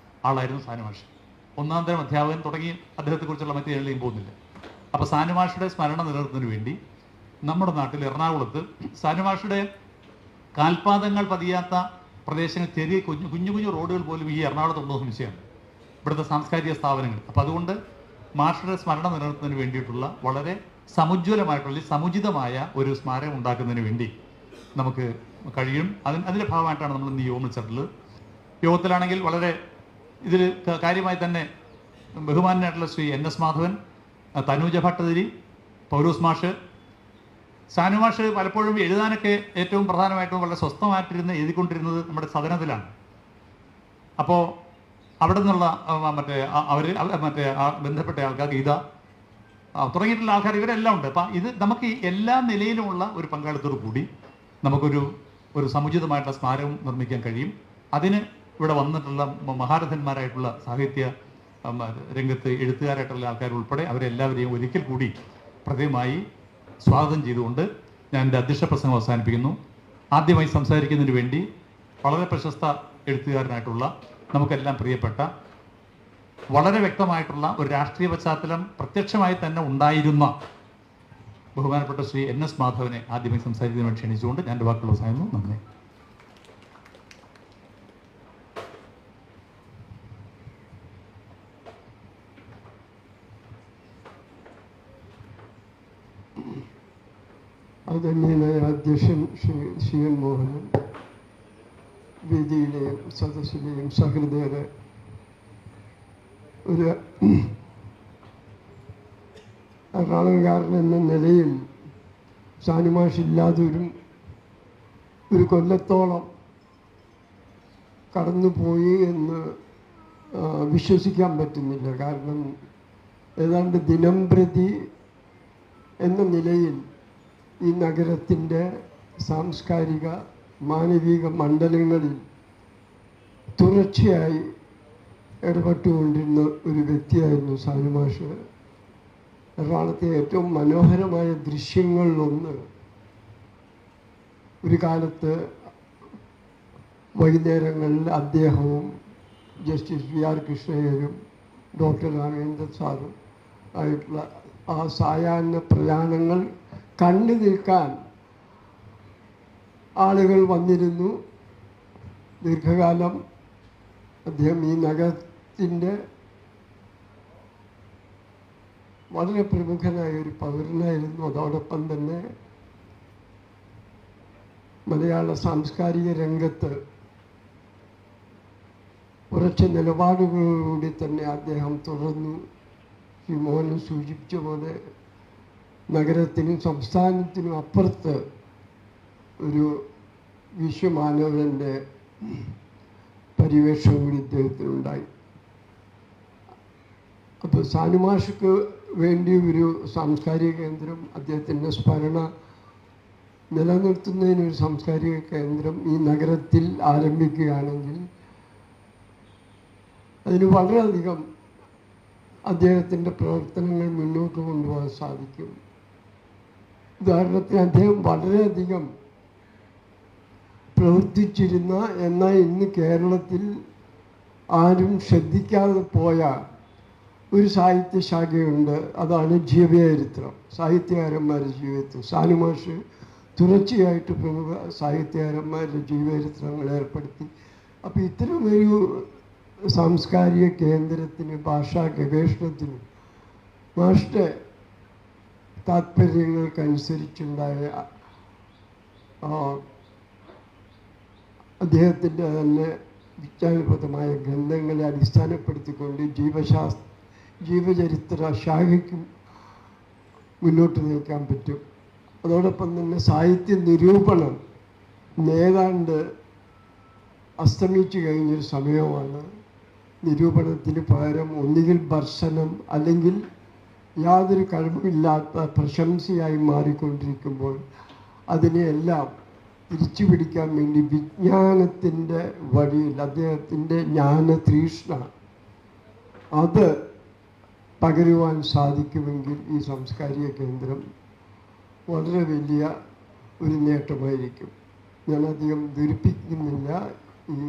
S2: ആളായിരുന്നു സാനുമാഷ്. ഒന്നാം തരം അധ്യാപകൻ തുടങ്ങി അദ്ദേഹത്തെക്കുറിച്ചുള്ള മറ്റു ഏഴിലേയും പോകുന്നില്ല. അപ്പോൾ സാനുമാഷയുടെ സ്മരണ നിലനിർത്തുന്നതിന് വേണ്ടി നമ്മുടെ നാട്ടിൽ എറണാകുളത്ത് സാനുമാഷയുടെ കാൽപാദങ്ങൾ പതിയാത്ത പ്രദേശങ്ങൾ, ചെറിയ കുഞ്ഞു കുഞ്ഞു റോഡുകൾ പോലും ഈ എറണാകുളത്തുണ്ടോ സംശയമാണ്, ഇവിടുത്തെ സാംസ്കാരിക സ്ഥാപനങ്ങൾ. അപ്പോൾ അതുകൊണ്ട് മാഷയുടെ സ്മരണ നിലനിർത്തുന്നതിന് വേണ്ടിയിട്ടുള്ള വളരെ സമുജ്വലമായിട്ടുള്ള സമുചിതമായ ഒരു സ്മാരകം ഉണ്ടാക്കുന്നതിന് വേണ്ടി നമുക്ക് കഴിയും. അതിൻ്റെ ഭാഗമായിട്ടാണ് നമ്മൾ ഇന്ന് യോഗം വിളിച്ചിട്ടുള്ളത്. യോഗത്തിലാണെങ്കിൽ വളരെ ഇതിൽ കാര്യമായി തന്നെ ബഹുമാനായിട്ടുള്ള ശ്രീ NS മാധവൻ, തനൂജ ഭട്ടതിരി, പൗലോസ് മാഷ്, സാനുമാഷ് പലപ്പോഴും എഴുതാനൊക്കെ ഏറ്റവും പ്രധാനമായിട്ടും വളരെ സ്വസ്ഥമായിട്ടിരുന്ന് എഴുതിക്കൊണ്ടിരുന്നത് നമ്മുടെ സദനത്തിലാണ്. അപ്പോൾ അവിടെ നിന്നുള്ള ബന്ധപ്പെട്ട ആൾക്കാർ, ഗീത തുടങ്ങിയിട്ടുള്ള ആൾക്കാർ, ഇവരെല്ലാം ഉണ്ട്. അപ്പം ഇത് നമുക്ക് എല്ലാ നിലയിലുമുള്ള ഒരു പങ്കാളിത്തോടു കൂടി നമുക്കൊരു സമുചിതമായിട്ടുള്ള സ്മാരകം നിർമ്മിക്കാൻ കഴിയും. അതിന് ഇവിടെ വന്നിട്ടുള്ള മഹാരഥന്മാരായിട്ടുള്ള സാഹിത്യ രംഗത്ത് എഴുത്തുകാരായിട്ടുള്ള ആൾക്കാർ ഉൾപ്പെടെ അവരെല്ലാവരെയും ഒരിക്കൽ കൂടി പ്രത്യേകമായി സ്വാഗതം ചെയ്തുകൊണ്ട് ഞാൻ എൻ്റെ അധ്യക്ഷ പ്രസംഗം അവസാനിപ്പിക്കുന്നു. ആദ്യമായി സംസാരിക്കുന്നതിന് വേണ്ടി വളരെ പ്രശസ്ത എഴുത്തുകാരനായിട്ടുള്ള നമുക്കെല്ലാം പ്രിയപ്പെട്ട വളരെ വ്യക്തമായിട്ടുള്ള ഒരു രാഷ്ട്രീയ പശ്ചാത്തലം പ്രത്യക്ഷമായി തന്നെ ഉണ്ടായിരുന്ന ബഹുമാനപ്പെട്ട ശ്രീ NS മാധവനെ ആദ്യമായി സംസാരിക്കുന്നതിന് വേണ്ടി ക്ഷണിച്ചുകൊണ്ട് ഞാൻ എൻ്റെ വാക്കുകൾ അവസാനിക്കുന്നു. നന്ദി.
S3: ആദരണീയനായ അധ്യക്ഷൻ ശ്രീ N. മോഹനൻ, വേദിയിലെയും സദസ്സിലെയും സഹൃദയരെ, ഒരു എറണാകുളംകാരൻ എന്ന നിലയിൽ സാനുമാഷില്ലാതെ ഒരു കൊല്ലത്തോളം കടന്നുപോയി എന്ന് വിശ്വസിക്കാൻ പറ്റുന്നില്ല. കാരണം ഏതാണ്ട് ദിനം പ്രതി എന്ന നിലയിൽ ഈ നഗരത്തിൻ്റെ സാംസ്കാരിക മാനവിക മണ്ഡലങ്ങളിൽ തുടർച്ചയായി ഇടപെട്ടുകൊണ്ടിരുന്ന ഒരു വ്യക്തിയായിരുന്നു സാനുമാഷ്. എറണാകുളത്തെ ഏറ്റവും മനോഹരമായ ദൃശ്യങ്ങളിലൊന്ന് ഒരു കാലത്ത് വൈകുന്നേരങ്ങളിൽ അദ്ദേഹവും ജസ്റ്റിസ് VR കൃഷ്ണയ്യരും ഡോക്ടർ രാമേന്ദ്രൻ സാറും ആയിട്ടുള്ള ആ സായാഹ്ന പ്രയാണങ്ങൾ കണ്ടു നിൽക്കാൻ ആളുകൾ വന്നിരുന്നു. ദീർഘകാലം അദ്ദേഹം ഈ നഗരത്തിൻ്റെ വളരെ പ്രമുഖനായ ഒരു പൗരനായിരുന്നു. അതോടൊപ്പം തന്നെ മലയാള സാംസ്കാരിക രംഗത്ത് ഉറച്ച നിലപാടുകളോടുകൂടി തന്നെ അദ്ദേഹം തുടർന്നു. ശ്രീ മോഹൻ സൂചിപ്പിച്ച പോലെ നഗരത്തിനും സംസ്ഥാനത്തിനും അപ്പുറത്ത് ഒരു വിശ്വമാനവൻ്റെ പരിവേഷം കൂടി ഇദ്ദേഹത്തിനുണ്ടായി. അപ്പോൾ സാനുമാഷക്ക് വേണ്ടി ഒരു സാംസ്കാരിക കേന്ദ്രം, അദ്ദേഹത്തിൻ്റെ സ്മരണ നിലനിർത്തുന്നതിനൊരു സാംസ്കാരിക കേന്ദ്രം ഈ നഗരത്തിൽ ആരംഭിക്കുകയാണെങ്കിൽ അതിന് വളരെയധികം അദ്ദേഹത്തിൻ്റെ പ്രവർത്തനങ്ങൾ മുന്നോട്ട് കൊണ്ടുപോകാൻ സാധിക്കും. ഉദാഹരണത്തിന് അദ്ദേഹം വളരെയധികം പ്രവർത്തിച്ചിരുന്ന, എന്നാൽ ഇന്ന് കേരളത്തിൽ ആരും ശ്രദ്ധിക്കാതെ പോയ ഒരു സാഹിത്യശാഖയുണ്ട്. അതാണ് ജീവചരിത്രം, സാഹിത്യകാരന്മാരുടെ ജീവചരിത്രം. സാനുമാഷ് തുടർച്ചയായിട്ട് പ്രമുഖ സാഹിത്യകാരന്മാരുടെ ജീവചരിത്രങ്ങൾ ഏർപ്പെടുത്തി. അപ്പോൾ ഇത്തരമൊരു സാംസ്കാരിക കേന്ദ്രത്തിന്, ഭാഷാ ഗവേഷണത്തിനും മാഷ്ടെ താത്പര്യങ്ങൾക്കനുസരിച്ചുണ്ടായ അദ്ദേഹത്തിൻ്റെ തന്നെ വിജ്ഞാനപ്രദമായ ഗ്രന്ഥങ്ങളെ അടിസ്ഥാനപ്പെടുത്തിക്കൊണ്ട് ജീവചരിത്ര ശാഖയ്ക്കും മുന്നോട്ട് നയിക്കാൻ പറ്റും. അതോടൊപ്പം തന്നെ സാഹിത്യ നിരൂപണം ഏതാണ്ട് അസ്തമിച്ചു കഴിഞ്ഞൊരു സമയമാണ്. നിരൂപണത്തിന് പകരം ഒന്നുകിൽ ഭർസനം അല്ലെങ്കിൽ യാതൊരു കഴിവുമില്ലാത്ത പ്രശംസയായി മാറിക്കൊണ്ടിരിക്കുമ്പോൾ അതിനെയെല്ലാം തിരിച്ചു പിടിക്കാൻ വേണ്ടി വിജ്ഞാനത്തിൻ്റെ വഴിയിൽ അദ്ദേഹത്തിൻ്റെ ജ്ഞാനതൃഷ്ണ അത് പകരുവാൻ സാധിക്കുമെങ്കിൽ ഈ സാംസ്കാരിക കേന്ദ്രം വളരെ വലിയ ഒരു നേട്ടമായിരിക്കും. ഞാനധികം ധരിപ്പിക്കുന്നില്ല. ഈ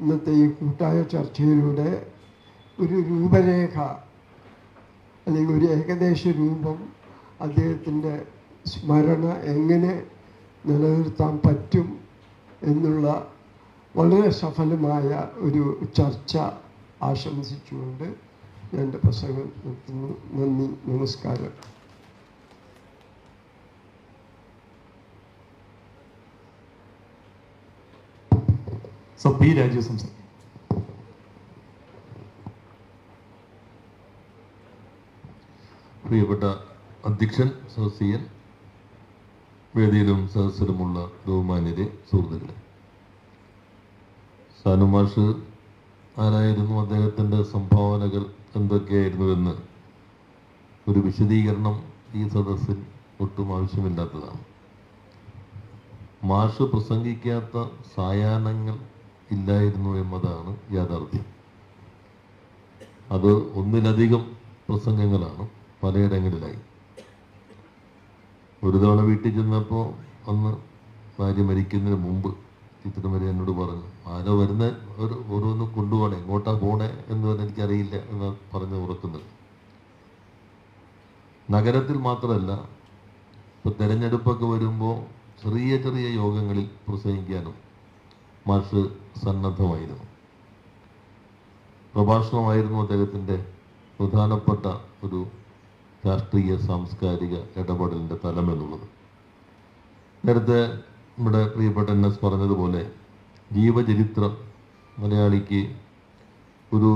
S3: ഇന്നത്തെ ഈ കൂട്ടായ ചർച്ചയിലൂടെ ഒരു രൂപരേഖ അല്ലെങ്കിൽ ഒരു ഏകദേശ രൂപം അദ്ദേഹത്തിൻ്റെ സ്മരണ എങ്ങനെ നിലനിർത്താൻ പറ്റും എന്നുള്ള വളരെ സഫലമായ ഒരു ചർച്ച ആശംസിച്ചുകൊണ്ട് ഞാൻ എൻ്റെ പ്രസംഗം നിർത്തുന്നു. നന്ദി, നമസ്കാരം.
S2: പി രാജീവ് സംസാരിക്കും.
S4: പ്രിയപ്പെട്ട അധ്യക്ഷൻ സദസ്യൻ, വേദിയിലും സദസ്സിലുമുള്ള ബഹുമാന്യരെ, സുഹൃത്തുക്കളെ, സാനുമാഷ് ആരായിരുന്നു, അദ്ദേഹത്തിൻ്റെ സംഭാവനകൾ എന്തൊക്കെയായിരുന്നുവെന്ന് ഒരു വിശദീകരണം ഈ സദസ്സിൽ ഒട്ടും ആവശ്യമില്ലാത്തതാണ്. മാഷ് പ്രസംഗിക്കാത്ത സായാഹ്നങ്ങൾ ഇല്ലായിരുന്നു എന്നതാണ് യാഥാർത്ഥ്യം. അത് ഒന്നിലധികം പ്രസംഗങ്ങളാണ് പലയിടങ്ങളിലായി. ഒരു തവണ വീട്ടിൽ ചെന്നപ്പോൾ അന്ന് ഭാര്യ മരിക്കുന്നതിന് മുമ്പ് ചിത്രമരി എന്നോട് പറഞ്ഞു, ആരോ വരുന്ന ഓരോന്ന് കൊണ്ടുപോകണേ, എങ്ങോട്ടാ പോണേ എന്ന് പറഞ്ഞാൽ എനിക്കറിയില്ല എന്ന് പറഞ്ഞ് ഉറക്കുന്നത്. നഗരത്തിൽ മാത്രമല്ല, ഇപ്പോൾ തിരഞ്ഞെടുപ്പൊക്കെ വരുമ്പോൾ ചെറിയ ചെറിയ യോഗങ്ങളിൽ പ്രസംഗിക്കാനും മാഷ് സന്നദ്ധമായിരുന്നു. പ്രഭാഷണമായിരുന്നു അദ്ദേഹത്തിൻ്റെ പ്രധാനപ്പെട്ട ഒരു രാഷ്ട്രീയ സാംസ്കാരിക ഇടപെടലിൻ്റെ തലം എന്നുള്ളത്. നേരത്തെ നമ്മുടെ പ്രിയപ്പെട്ട NS പറഞ്ഞതുപോലെ ജീവചരിത്രം മലയാളിക്ക് ഒരു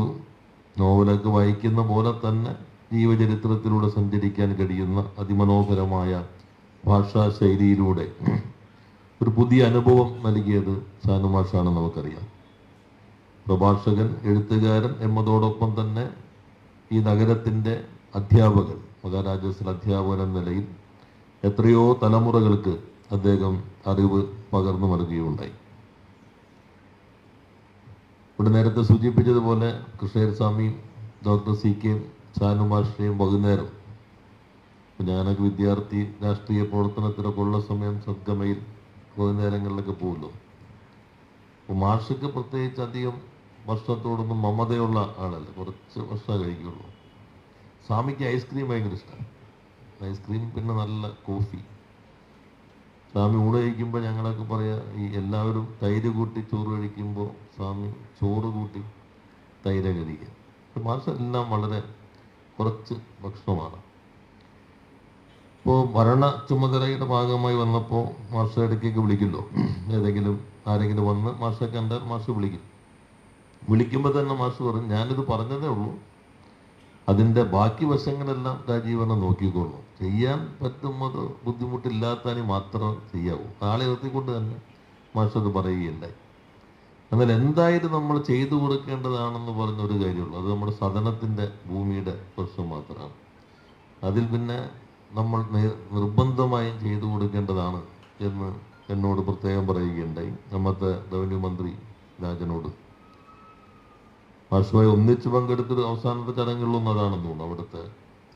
S4: നോവലൊക്കെ വായിക്കുന്ന പോലെ തന്നെ ജീവചരിത്രത്തിലൂടെ സഞ്ചരിക്കാൻ കഴിയുന്ന അതിമനോഹരമായ ഭാഷാ ശൈലിയിലൂടെ ഒരു പുതിയ അനുഭവം നൽകിയത് സാനുമാഷാണെന്ന് നമുക്കറിയാം. പ്രഭാഷകൻ, എഴുത്തുകാരൻ എന്നതോടൊപ്പം തന്നെ ഈ നഗരത്തിൻ്റെ അധ്യാപകൻ, മഹാരാജാസിൽ അധ്യാപകൻ എന്ന നിലയിൽ എത്രയോ തലമുറകൾക്ക് അദ്ദേഹം അറിവ് പകർന്നു നൽകുകയുണ്ടായി. ഇവിടെ നേരത്തെ സൂചിപ്പിച്ചതുപോലെ കൃഷ്ണയ്യർ സ്വാമിയും ഡോക്ടർ CK സാനുമാഷയും വൈകുന്നേരം, ഞാനൊക്കെ വിദ്യാർത്ഥി രാഷ്ട്രീയ പ്രവർത്തനത്തിനൊക്കെ ഉള്ള സമയം സദ്ഗമയിൽ വൈകുന്നേരങ്ങളിലൊക്കെ പോകുമല്ലോ. അപ്പോൾ മാഷക്ക് പ്രത്യേകിച്ച് അധികം ഭക്ഷണത്തോടൊന്നും മമതയുള്ള ആളല്ല, കുറച്ച് ഭക്ഷണം കഴിക്കുള്ളൂ. സ്വാമിക്ക് ഐസ്ക്രീം ഭയങ്കര ഇഷ്ടമാണ്. ഐസ്ക്രീം, പിന്നെ നല്ല കോഫി. സ്വാമി ഊണ് കഴിക്കുമ്പോൾ ഞങ്ങളൊക്കെ പറയാം, ഈ എല്ലാവരും തൈര് കൂട്ടി ചോറ് കഴിക്കുമ്പോൾ സ്വാമി ചോറ് കൂട്ടി തൈര് കഴിക്കുക. മാഷ് എല്ലാം വളരെ കുറച്ച് ഭക്ഷണമാണ്. ഇപ്പോൾ ഭരണ ചുമതലയുടെ ഭാഗമായി വന്നപ്പോൾ മാഷ് ഇടയ്ക്കൊക്കെ വിളിക്കുമല്ലോ, ഏതെങ്കിലും ആരെങ്കിലും വന്ന് മാഷെ കണ്ടാൽ മാഷ് വിളിക്കും. വിളിക്കുമ്പോൾ തന്നെ മാഷ് പറയും, ഞാനിത് പറഞ്ഞതേ ഉള്ളൂ, അതിൻ്റെ ബാക്കി വശങ്ങളെല്ലാം രാജീവനെ നോക്കിക്കൊള്ളു, ചെയ്യാൻ പറ്റുന്നത് ബുദ്ധിമുട്ടില്ലാത്തതിന് മാത്രം ചെയ്യാവൂ. ആളെ നിർത്തിക്കൊണ്ട് തന്നെ മാഷത് പറയുകയുണ്ടായി. എന്നാൽ എന്തായാലും നമ്മൾ ചെയ്തു കൊടുക്കേണ്ടതാണെന്ന് പറഞ്ഞൊരു കാര്യമുള്ളൂ, അത് നമ്മുടെ സദനത്തിൻ്റെ ഭൂമിയുടെ പ്രശ്നം മാത്രമാണ്. അതിൽ പിന്നെ നമ്മൾ നിർബന്ധമായും ചെയ്തു കൊടുക്കേണ്ടതാണ് എന്ന് എന്നോട് പ്രത്യേകം പറയുകയുണ്ടായി. നമ്മത്തെ റവന്യൂ മന്ത്രി രാജനോട്. മാഷുമായി ഒന്നിച്ച് പങ്കെടുത്തൊരു അവസാനത്തെ ചടങ്ങുകളിലൊന്നും അതാണെന്ന് തോന്നുന്നു. അവിടുത്തെ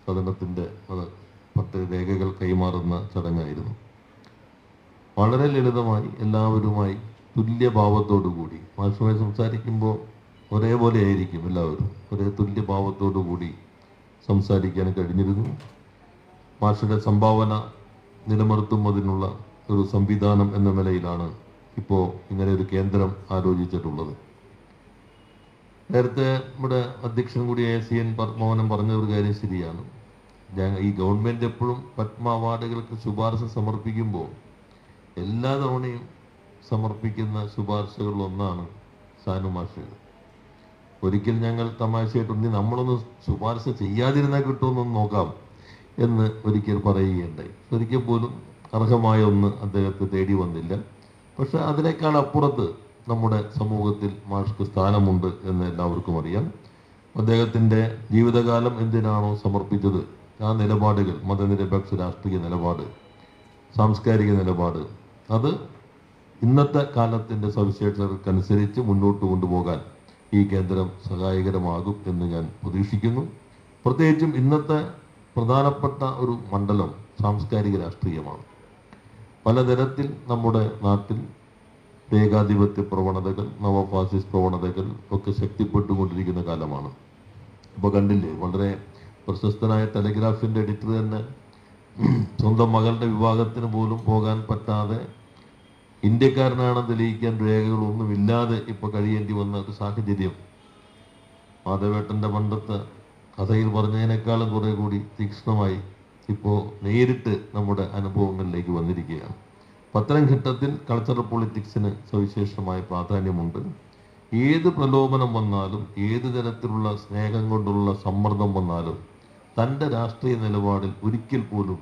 S4: സദനത്തിൻ്റെ രേഖകൾ കൈമാറുന്ന ചടങ്ങായിരുന്നു. വളരെ ലളിതമായി എല്ലാവരുമായി തുല്യഭാവത്തോടു കൂടി മാഷുമായി സംസാരിക്കുമ്പോൾ ഒരേപോലെ ആയിരിക്കും എല്ലാവരും, ഒരേ തുല്യഭാവത്തോടു കൂടി സംസാരിക്കാൻ കഴിഞ്ഞിരുന്നു. മാഷയുടെ സംഭാവന നിലനിർത്തുന്നതിനുള്ള ഒരു സംവിധാനം എന്ന നിലയിലാണ് ഇപ്പോൾ ഇങ്ങനെ ഒരു കേന്ദ്രം ആലോചിച്ചിട്ടുള്ളത്. നേരത്തെ നമ്മുടെ അധ്യക്ഷൻ കൂടിയായ CN പത്മനാഭൻ പറഞ്ഞ ഒരു കാര്യം ശരിയാണ്. ഈ ഗവൺമെൻറ് എപ്പോഴും പത്മ അവാർഡുകൾക്ക് ശുപാർശ സമർപ്പിക്കുമ്പോൾ എല്ലാ തവണയും സമർപ്പിക്കുന്ന ശുപാർശകളിലൊന്നാണ് സാനുമാഷകൾ. ഒരിക്കൽ ഞങ്ങൾ തമാശയായിട്ട് നമ്മളൊന്ന് ശുപാർശ ചെയ്യാതിരുന്നാൽ കിട്ടുമെന്നൊന്ന് നോക്കാം എന്ന് ഒരിക്കൽ പറയുകയുണ്ടായി. ഒരിക്കൽ പോലും അർഹമായ ഒന്ന് അദ്ദേഹത്തെ തേടി വന്നില്ല. പക്ഷെ അതിനേക്കാൾ അപ്പുറത്ത് നമ്മുടെ സമൂഹത്തിൽ മാഷ്ക്ക് സ്ഥാനമുണ്ട് എന്ന് എല്ലാവർക്കും അറിയാം. അദ്ദേഹത്തിൻ്റെ ജീവിതകാലം എന്തിനാണോ സമർപ്പിച്ചത്, ആ നിലപാടുകൾ, മതനിരപേക്ഷ രാഷ്ട്രീയ നിലപാട്, സാംസ്കാരിക നിലപാട്, അത് ഇന്നത്തെ കാലത്തിൻ്റെ സവിശേഷതകൾക്കനുസരിച്ച് മുന്നോട്ട് കൊണ്ടുപോകാൻ ഈ കേന്ദ്രം സഹായകരമാകും എന്ന് ഞാൻ പ്രതീക്ഷിക്കുന്നു. പ്രത്യേകിച്ചും ഇന്നത്തെ പ്രധാനപ്പെട്ട ഒരു മണ്ഡലം സാംസ്കാരിക രാഷ്ട്രീയമാണ്. പലതരത്തിൽ നമ്മുടെ നാട്ടിൽ ഏകാധിപത്യ പ്രവണതകൾ, നവഫാസിസ്റ്റ് പ്രവണതകൾ ഒക്കെ ശക്തിപ്പെട്ടുകൊണ്ടിരിക്കുന്ന കാലമാണ്. ഇപ്പോൾ കണ്ടില്ലേ, വളരെ പ്രശസ്തനായ ടെലിഗ്രാഫിൻ്റെ എഡിറ്റർ തന്നെ സ്വന്തം മകളുടെ വിവാഹത്തിന് പോലും പോകാൻ പറ്റാതെ ഇന്ത്യക്കാരനാണെന്ന് തെളിയിക്കാൻ രേഖകളൊന്നുമില്ലാതെ ഇപ്പോൾ കഴിയേണ്ടി വന്ന ഒരു സാഹചര്യം മാധവേട്ടൻ്റെ പണ്ടത്തെ കഥയിൽ പറഞ്ഞതിനേക്കാളും കുറെ കൂടി തീക്ഷ്ണമായി ഇപ്പോൾ നേരിട്ട് നമ്മുടെ അനുഭവങ്ങളിലേക്ക് വന്നിരിക്കുകയാണ്. അത്തരം ഘട്ടത്തിൽ കൾച്ചറൽ പൊളിറ്റിക്സിന് സവിശേഷമായ പ്രാധാന്യമുണ്ട്. ഏത് പ്രലോഭനം വന്നാലും, ഏത് തരത്തിലുള്ള സ്നേഹം കൊണ്ടുള്ള സമ്മർദ്ദം വന്നാലും തൻ്റെ രാഷ്ട്രീയ നിലപാടിൽ ഒരിക്കൽ പോലും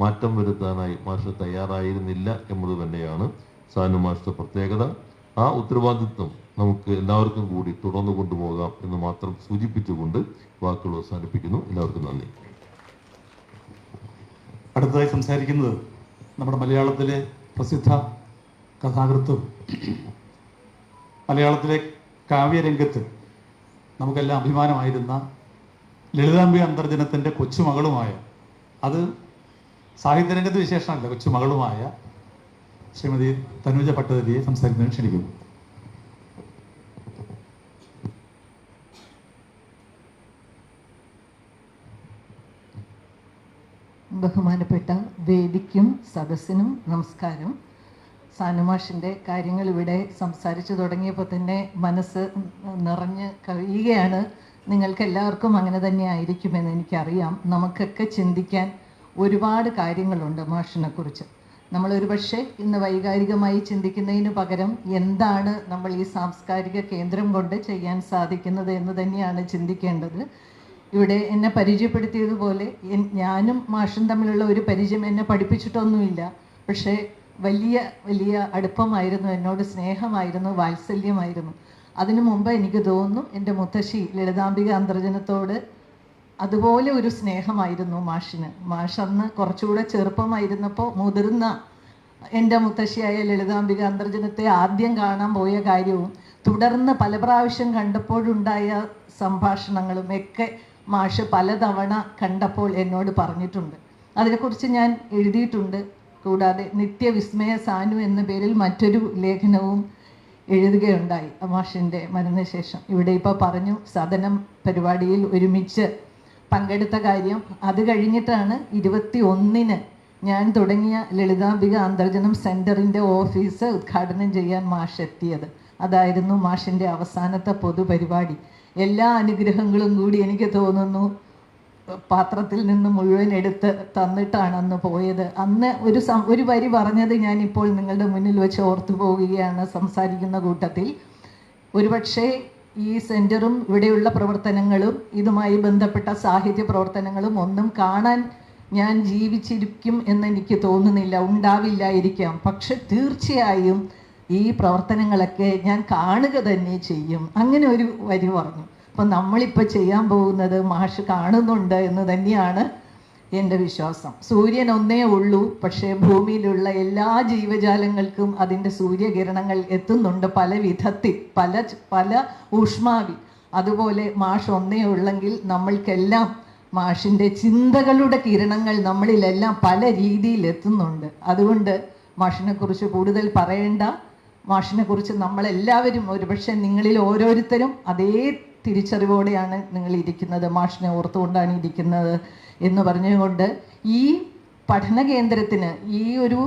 S4: മാറ്റം വരുത്താനായി മാഷ് തയ്യാറായിരുന്നില്ല എന്നത് തന്നെയാണ് സാനു മാഷിന്റെ പ്രത്യേകത. ആ ഉത്തരവാദിത്വം നമുക്ക് എല്ലാവർക്കും കൂടി തുടർന്നു കൊണ്ടുപോകാം എന്ന് മാത്രം സൂചിപ്പിച്ചുകൊണ്ട് വാക്കുകൾ അവസാനിപ്പിക്കുന്നു. എല്ലാവർക്കും നന്ദി.
S2: അടുത്തതായി സംസാരിക്കുന്നത് നമ്മുടെ മലയാളത്തിലെ പ്രസിദ്ധ കഥാകൃത്തും മലയാളത്തിലെ കാവ്യരംഗത്ത് നമുക്കെല്ലാം അഭിമാനമായിരുന്ന ലളിതാംബിക അന്തർജനത്തിൻ്റെ കൊച്ചുമകളുമായ, അത് സാഹിത്യരംഗത്ത് വിശേഷമല്ല, കൊച്ചുമകളുമായ ശ്രീമതി തനുജ പട്ടതിരിയെ സംസാരിക്കുന്നതിന് ക്ഷണിക്കുന്നു.
S5: ബഹുമാനപ്പെട്ട വേദിക്കും സദസ്സിനും നമസ്കാരം. സാനുമാഷിൻ്റെ കാര്യങ്ങൾ ഇവിടെ സംസാരിച്ചു തുടങ്ങിയപ്പോൾ തന്നെ മനസ്സ് നിറഞ്ഞ് കഴിയുകയാണ്. നിങ്ങൾക്ക് എല്ലാവർക്കും അങ്ങനെ തന്നെ ആയിരിക്കുമെന്ന് എനിക്കറിയാം. നമുക്കൊക്കെ ചിന്തിക്കാൻ ഒരുപാട് കാര്യങ്ങളുണ്ട് മാഷിനെ കുറിച്ച്. നമ്മളൊരു പക്ഷേ ഇന്ന് വൈകാരികമായി ചിന്തിക്കുന്നതിന് പകരം എന്താണ് നമ്മൾ ഈ സാംസ്കാരിക കേന്ദ്രം കൊണ്ട് ചെയ്യാൻ സാധിക്കുന്നത് എന്ന് തന്നെയാണ് ചിന്തിക്കേണ്ടത്. ഇവിടെ എന്നെ പരിചയപ്പെടുത്തിയതുപോലെ ഞാനും മാഷും തമ്മിലുള്ള ഒരു പരിചയം എന്നെ പഠിപ്പിച്ചിട്ടൊന്നുമില്ല. പക്ഷേ വലിയ വലിയ അടുപ്പമായിരുന്നു, എന്നോട് സ്നേഹമായിരുന്നു, വാത്സല്യമായിരുന്നു. അതിനു മുമ്പ് എനിക്ക് തോന്നുന്നു എൻ്റെ മുത്തശ്ശി ലളിതാംബിക അന്തർജനത്തോട് അതുപോലെ ഒരു സ്നേഹമായിരുന്നു മാഷിന്. മാഷ് അന്ന് കുറച്ചുകൂടെ ചെറുപ്പമായിരുന്നപ്പോൾ മുതിർന്ന എൻ്റെ മുത്തശ്ശിയായ ലളിതാംബിക അന്തർജനത്തെ ആദ്യം കാണാൻ പോയ കാര്യവും തുടർന്ന് പല പ്രാവശ്യം കണ്ടപ്പോഴുണ്ടായ സംഭാഷണങ്ങളും ഒക്കെ മാഷ് പലതവണ കണ്ടപ്പോൾ എന്നോട് പറഞ്ഞിട്ടുണ്ട്. അതിനെക്കുറിച്ച് ഞാൻ എഴുതിയിട്ടുണ്ട്. കൂടാതെ നിത്യവിസ്മയ സാനു എന്ന പേരിൽ മറ്റൊരു ലേഖനവും എഴുതുകയുണ്ടായി മാഷിൻ്റെ മരണശേഷം. ഇവിടെ ഇപ്പോൾ പറഞ്ഞു സദനം പരിപാടിയിൽ ഒരുമിച്ച് പങ്കെടുത്ത കാര്യം. അത് കഴിഞ്ഞിട്ടാണ് 21-ന് ഞാൻ തുടങ്ങിയ ലളിതാംബിക അന്തർജനം സെൻറ്ററിൻ്റെ ഓഫീസ് ഉദ്ഘാടനം ചെയ്യാൻ മാഷ് എത്തിയത്. അതായിരുന്നു മാഷിൻ്റെ അവസാനത്തെ പൊതുപരിപാടി. എല്ലാ അനുഗ്രഹങ്ങളും കൂടി എനിക്ക് തോന്നുന്നു പാത്രത്തിൽ നിന്ന് മുഴുവൻ എടുത്ത് തന്നിട്ടാണ് അന്ന് പോയത്. അന്ന് ഒരു വരി പറഞ്ഞത് ഞാനിപ്പോൾ നിങ്ങളുടെ മുന്നിൽ വെച്ച് ഓർത്തു പോവുകയാണ് സംസാരിക്കുന്ന കൂട്ടത്തിൽ. ഒരുപക്ഷെ ഈ സെൻറ്ററും ഇവിടെയുള്ള പ്രവർത്തനങ്ങളും ഇതുമായി ബന്ധപ്പെട്ട സാഹിത്യ പ്രവർത്തനങ്ങളും ഒന്നും കാണാൻ ഞാൻ ജീവിച്ചിരിക്കും എന്നെനിക്ക് തോന്നുന്നില്ല, ഉണ്ടാവില്ലായിരിക്കാം. പക്ഷെ തീർച്ചയായും ഈ പ്രവർത്തനങ്ങളൊക്കെ ഞാൻ കാണുക തന്നെ ചെയ്യും. അങ്ങനെ ഒരു വരി പറഞ്ഞു. അപ്പം നമ്മളിപ്പോൾ ചെയ്യാൻ പോകുന്നത് മാഷ് കാണുന്നുണ്ട് എന്ന് തന്നെയാണ് എൻ്റെ വിശ്വാസം. സൂര്യൻ ഒന്നേ ഉള്ളൂ, പക്ഷേ ഭൂമിയിലുള്ള എല്ലാ ജീവജാലങ്ങൾക്കും അതിൻ്റെ സൂര്യകിരണങ്ങൾ എത്തുന്നുണ്ട് പല വിധത്തിൽ, പല ഊഷ്മാവിൽ. അതുപോലെ മാഷ് ഒന്നേ ഉള്ളെങ്കിൽ നമ്മൾക്കെല്ലാം മാഷിൻ്റെ ചിന്തകളുടെ കിരണങ്ങൾ നമ്മളിലെല്ലാം പല രീതിയിൽ എത്തുന്നുണ്ട്. അതുകൊണ്ട് മാഷിനെക്കുറിച്ച് കൂടുതൽ പറയേണ്ട. മാഷിനെക്കുറിച്ച് നമ്മളെല്ലാവരും, ഒരുപക്ഷെ നിങ്ങളിൽ ഓരോരുത്തരും അതേ തിരിച്ചറിവോടെയാണ് നിങ്ങൾ ഇരിക്കുന്നത്, മാഷിനെ ഓർത്തുകൊണ്ടാണ് ഇരിക്കുന്നത് എന്ന് പറഞ്ഞുകൊണ്ട് ഈ പഠന കേന്ദ്രത്തിന്, ഈ ഒരു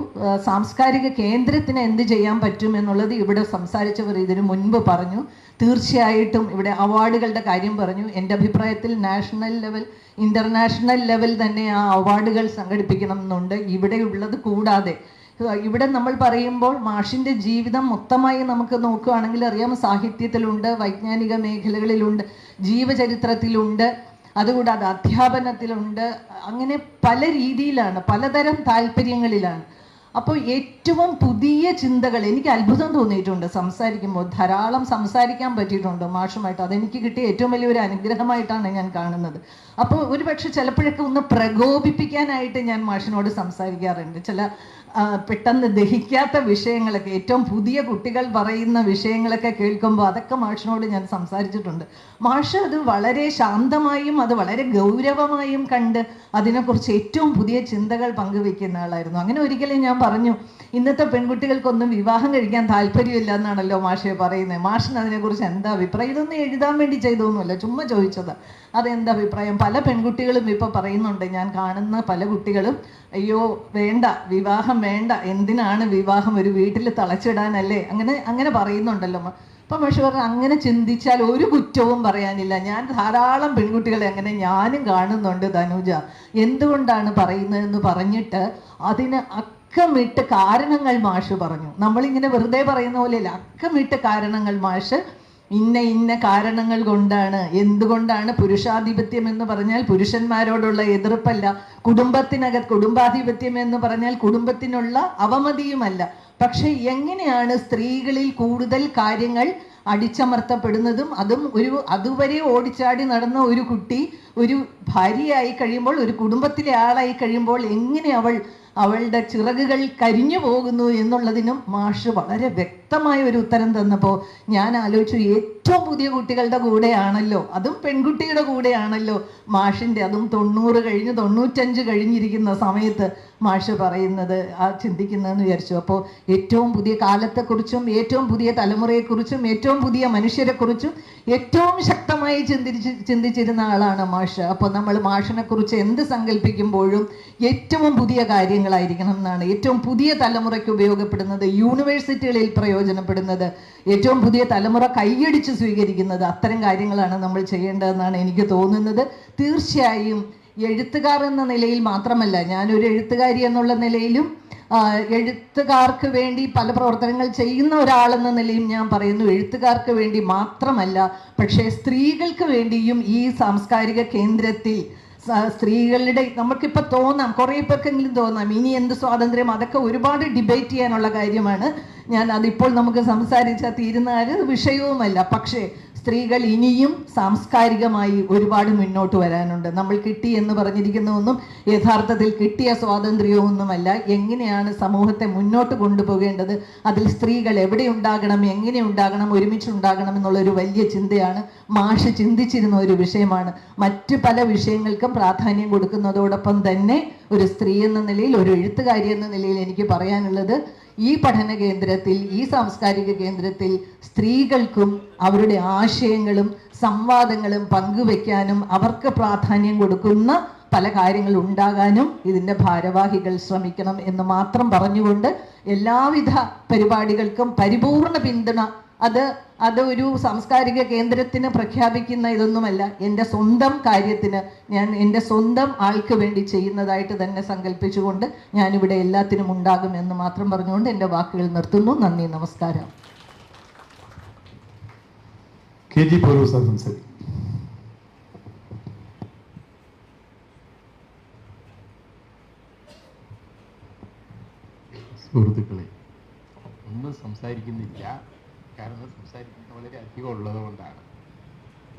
S5: സാംസ്കാരിക കേന്ദ്രത്തിന് എന്ത് ചെയ്യാൻ പറ്റും എന്നുള്ളത് ഇവിടെ സംസാരിച്ചവർ ഇതിനു മുൻപ് പറഞ്ഞു. തീർച്ചയായിട്ടും ഇവിടെ അവാർഡുകളുടെ കാര്യം പറഞ്ഞു. എൻ്റെ അഭിപ്രായത്തിൽ നാഷണൽ ലെവൽ, ഇൻ്റർനാഷണൽ ലെവൽ തന്നെ ആ അവാർഡുകൾ സംഘടിപ്പിക്കണം എന്നുണ്ട്. ഇവിടെയുള്ളത് കൂടാതെ ഇവിടെ നമ്മൾ പറയുമ്പോൾ മാഷിൻ്റെ ജീവിതം മൊത്തമായി നമുക്ക് നോക്കുകയാണെങ്കിൽ അറിയാം, സാഹിത്യത്തിലുണ്ട്, വൈജ്ഞാനിക മേഖലകളിലുണ്ട്, ജീവചരിത്രത്തിലുണ്ട്, അതുകൂടാതെ അധ്യാപനത്തിലുണ്ട്. അങ്ങനെ പല രീതിയിലാണ്, പലതരം താല്പര്യങ്ങളിലാണ്. അപ്പോൾ ഏറ്റവും പുതിയ ചിന്തകൾ എനിക്ക് അത്ഭുതം തോന്നിയിട്ടുണ്ട്. സംസാരിക്കുമ്പോൾ ധാരാളം സംസാരിക്കാൻ പറ്റിയിട്ടുണ്ട് മാഷുമായിട്ട്. അതെനിക്ക് കിട്ടിയ ഏറ്റവും വലിയൊരു അനുഗ്രഹമായിട്ടാണ് ഞാൻ കാണുന്നത്. അപ്പോൾ ഒരുപക്ഷെ ചിലപ്പോഴൊക്കെ ഒന്ന് പ്രകോപിപ്പിക്കാനായിട്ട് ഞാൻ മാഷിനോട് സംസാരിക്കാറുണ്ട്. ചില പെട്ടെന്ന് ദഹിക്കാത്ത വിഷയങ്ങളൊക്കെ, ഏറ്റവും പുതിയ കുട്ടികൾ പറയുന്ന വിഷയങ്ങളൊക്കെ കേൾക്കുമ്പോൾ അതൊക്കെ മാഷിനോട് ഞാൻ സംസാരിച്ചിട്ടുണ്ട്. മാഷ് അത് വളരെ ശാന്തമായും അത് വളരെ ഗൗരവമായും കണ്ട് അതിനെക്കുറിച്ച് ഏറ്റവും പുതിയ ചിന്തകൾ പങ്കുവെക്കുന്ന ആളായിരുന്നു. അങ്ങനെ ഒരിക്കലും ഞാൻ പറഞ്ഞു, ഇന്നത്തെ പെൺകുട്ടികൾക്കൊന്നും വിവാഹം കഴിക്കാൻ താല്പര്യമില്ല എന്നാണല്ലോ മാഷെ പറയുന്നത്, മാഷിന് അതിനെക്കുറിച്ച് എന്താ അഭിപ്രായം? ഇതൊന്നും എഴുതാൻ വേണ്ടി ചെയ്തൊന്നുമല്ല, ചുമ്മാ ചോദിച്ചത്. അതെന്താ അഭിപ്രായം? പല പെൺകുട്ടികളും ഇപ്പോൾ പറയുന്നുണ്ട്, ഞാൻ കാണുന്ന പല കുട്ടികളും, അയ്യോ വേണ്ട, വിവാഹം വേണ്ട, എന്തിനാണ് വിവാഹം, ഒരു വീട്ടിൽ തളച്ചിടാനല്ലേ, അങ്ങനെ പറയുന്നുണ്ടല്ലോ. അപ്പം പക്ഷെ പറഞ്ഞു, അങ്ങനെ ചിന്തിച്ചാൽ ഒരു കുറ്റവും പറയാനില്ല. ഞാൻ ധാരാളം പെൺകുട്ടികളെ അങ്ങനെ ഞാനും കാണുന്നുണ്ട് ധനുജ, എന്തുകൊണ്ടാണ് പറയുന്നതെന്ന് പറഞ്ഞിട്ട് അതിന് അക്കമിട്ട് കാരണങ്ങൾ മാഷ് പറഞ്ഞു. നമ്മളിങ്ങനെ വെറുതെ പറയുന്ന പോലെയല്ല, അക്കമിട്ട് കാരണങ്ങൾ മാഷ് ഇന്ന കാരണങ്ങൾ കൊണ്ടാണ്, എന്തുകൊണ്ടാണ് പുരുഷാധിപത്യം എന്ന് പറഞ്ഞാൽ പുരുഷന്മാരോടുള്ള എതിർപ്പല്ല, കുടുംബാധിപത്യം എന്ന് പറഞ്ഞാൽ കുടുംബത്തിനുള്ള അവമതിയുമല്ല, പക്ഷെ എങ്ങനെയാണ് സ്ത്രീകളിൽ കൂടുതൽ കാര്യങ്ങൾ അടിച്ചമർത്തപ്പെടുന്നതും, അതും അതുവരെ ഓടിച്ചാടി നടന്ന ഒരു കുട്ടി ഒരു ഭാര്യയായി കഴിയുമ്പോൾ, ഒരു കുടുംബത്തിലെ ആളായി കഴിയുമ്പോൾ എങ്ങനെ അവളുടെ ചിറകുകൾ കരിഞ്ഞു പോകുന്നു എന്നുള്ളതിനും മാഷ് വളരെ വ്യക്തമായ ഒരു ഉത്തരം തന്നപ്പോൾ ഞാൻ ആലോചിച്ചു, ഏറ്റവും പുതിയ കുട്ടികളുടെ കൂടെയാണല്ലോ, അതും പെൺകുട്ടിയുടെ കൂടെയാണല്ലോ മാഷിൻ്റെ, അതും 90 കഴിഞ്ഞ് 95 കഴിഞ്ഞിരിക്കുന്ന സമയത്ത് മാഷ് പറയുന്നത്, ചിന്തിക്കുന്നതെന്ന് വിചാരിച്ചു. അപ്പോൾ ഏറ്റവും പുതിയ കാലത്തെക്കുറിച്ചും ഏറ്റവും പുതിയ തലമുറയെക്കുറിച്ചും ഏറ്റവും പുതിയ മനുഷ്യരെക്കുറിച്ചും ഏറ്റവും ശക്തമായി ചിന്തിച്ചിരുന്ന ആളാണ് മാഷ്. അപ്പോൾ നമ്മൾ മാഷിനെ കുറിച്ച് എന്ത് സങ്കല്പിക്കുമ്പോഴും ഏറ്റവും പുതിയ കാര്യങ്ങളായിരിക്കണം എന്നാണ്, ഏറ്റവും പുതിയ തലമുറയ്ക്ക് ഉപയോഗപ്പെടുന്നത്, യൂണിവേഴ്സിറ്റികളിൽ പ്രയോജനപ്പെടുന്നത്, ഏറ്റവും പുതിയ തലമുറ കൈയടിച്ച് സ്വീകരിക്കുന്നത്, അത്തരം കാര്യങ്ങളാണ് നമ്മൾ ചെയ്യേണ്ടതെന്നാണ് എനിക്ക് തോന്നുന്നത്. തീർച്ചയായും എഴുത്തുകാർ എന്ന നിലയിൽ മാത്രമല്ല, ഞാനൊരു എഴുത്തുകാരി എന്നുള്ള നിലയിലും എഴുത്തുകാർക്ക് വേണ്ടി പല പ്രവർത്തനങ്ങൾ ചെയ്യുന്ന ഒരാളെന്ന നിലയും ഞാൻ പറയുന്നു, എഴുത്തുകാർക്ക് വേണ്ടി മാത്രമല്ല, പക്ഷേ സ്ത്രീകൾക്ക് വേണ്ടിയും ഈ സാംസ്കാരിക കേന്ദ്രത്തിൽ സ്ത്രീകളുടെ, നമുക്കിപ്പോൾ തോന്നാം, കുറേ പേർക്കെങ്കിലും തോന്നാം ഇനി എന്ത് സ്വാതന്ത്ര്യം, അതൊക്കെ ഒരുപാട് ഡിബേറ്റ് ചെയ്യാനുള്ള കാര്യമാണ്. അതിപ്പോൾ നമുക്ക് സംസാരിച്ചാൽ തീരുന്ന വിഷയവുമല്ല. പക്ഷേ സ്ത്രീകൾ ഇനിയും സാംസ്കാരികമായി ഒരുപാട് മുന്നോട്ട് വരാനുണ്ട്. നമ്മൾ കിട്ടി എന്ന് പറഞ്ഞിരിക്കുന്ന ഒന്നും യഥാർത്ഥത്തിൽ കിട്ടിയ സ്വാതന്ത്ര്യമൊന്നുമല്ല. എങ്ങനെയാണ് സമൂഹത്തെ മുന്നോട്ട് കൊണ്ടുപോകേണ്ടത്, അതിൽ സ്ത്രീകൾ എവിടെ ഉണ്ടാകണം, എങ്ങനെ ഉണ്ടാകണം, ഒരുമിച്ചുണ്ടാകണം എന്നുള്ളൊരു വലിയ ചിന്തയാണ്. മാഷ് ചിന്തിച്ചിരുന്ന ഒരു വിഷയമാണ്. മറ്റ് പല വിഷയങ്ങൾക്കും പ്രാധാന്യം കൊടുക്കുന്നതോടൊപ്പം തന്നെ ഒരു സ്ത്രീ എന്ന നിലയിൽ, ഒരു എഴുത്തുകാരി എന്ന നിലയിൽ എനിക്ക് പറയാനുള്ളത്, ഈ പഠന കേന്ദ്രത്തിൽ, ഈ സാംസ്കാരിക കേന്ദ്രത്തിൽ സ്ത്രീകൾക്കും അവരുടെ ആശയങ്ങളും സംവാദങ്ങളും പങ്കുവെക്കാനും അവർക്ക് പ്രാധാന്യം കൊടുക്കുന്ന പല കാര്യങ്ങൾ ഉണ്ടാകാനും ഇതിൻ്റെ ഭാരവാഹികൾ ശ്രമിക്കണം എന്ന് മാത്രം പറഞ്ഞുകൊണ്ട്, എല്ലാവിധ പരിപാടികൾക്കും പരിപൂർണ പിന്തുണ. അത് ഒരു സാംസ്കാരിക കേന്ദ്രത്തിന് പ്രഖ്യാപിക്കുന്ന ഇതൊന്നുമല്ല, എൻ്റെ സ്വന്തം കാര്യത്തിന്, ഞാൻ എൻ്റെ സ്വന്തം ആൾക്ക് വേണ്ടി ചെയ്യുന്നതായിട്ട് തന്നെ സങ്കല്പിച്ചുകൊണ്ട് ഞാനിവിടെ എല്ലാത്തിനും ഉണ്ടാകും എന്ന് മാത്രം പറഞ്ഞുകൊണ്ട് എൻ്റെ വാക്കുകൾ നിർത്തുന്നു. നന്ദി, നമസ്കാരം.
S2: KG പോലീസ് സംസാരിക്കും.
S6: സുഹൃത്തുക്കളെ, ഒന്നും സംസാരിക്കുന്നില്ല, കാരണം സംസാരിക്കുന്നത് വളരെ അധികം ഉള്ളത് കൊണ്ടാണ്.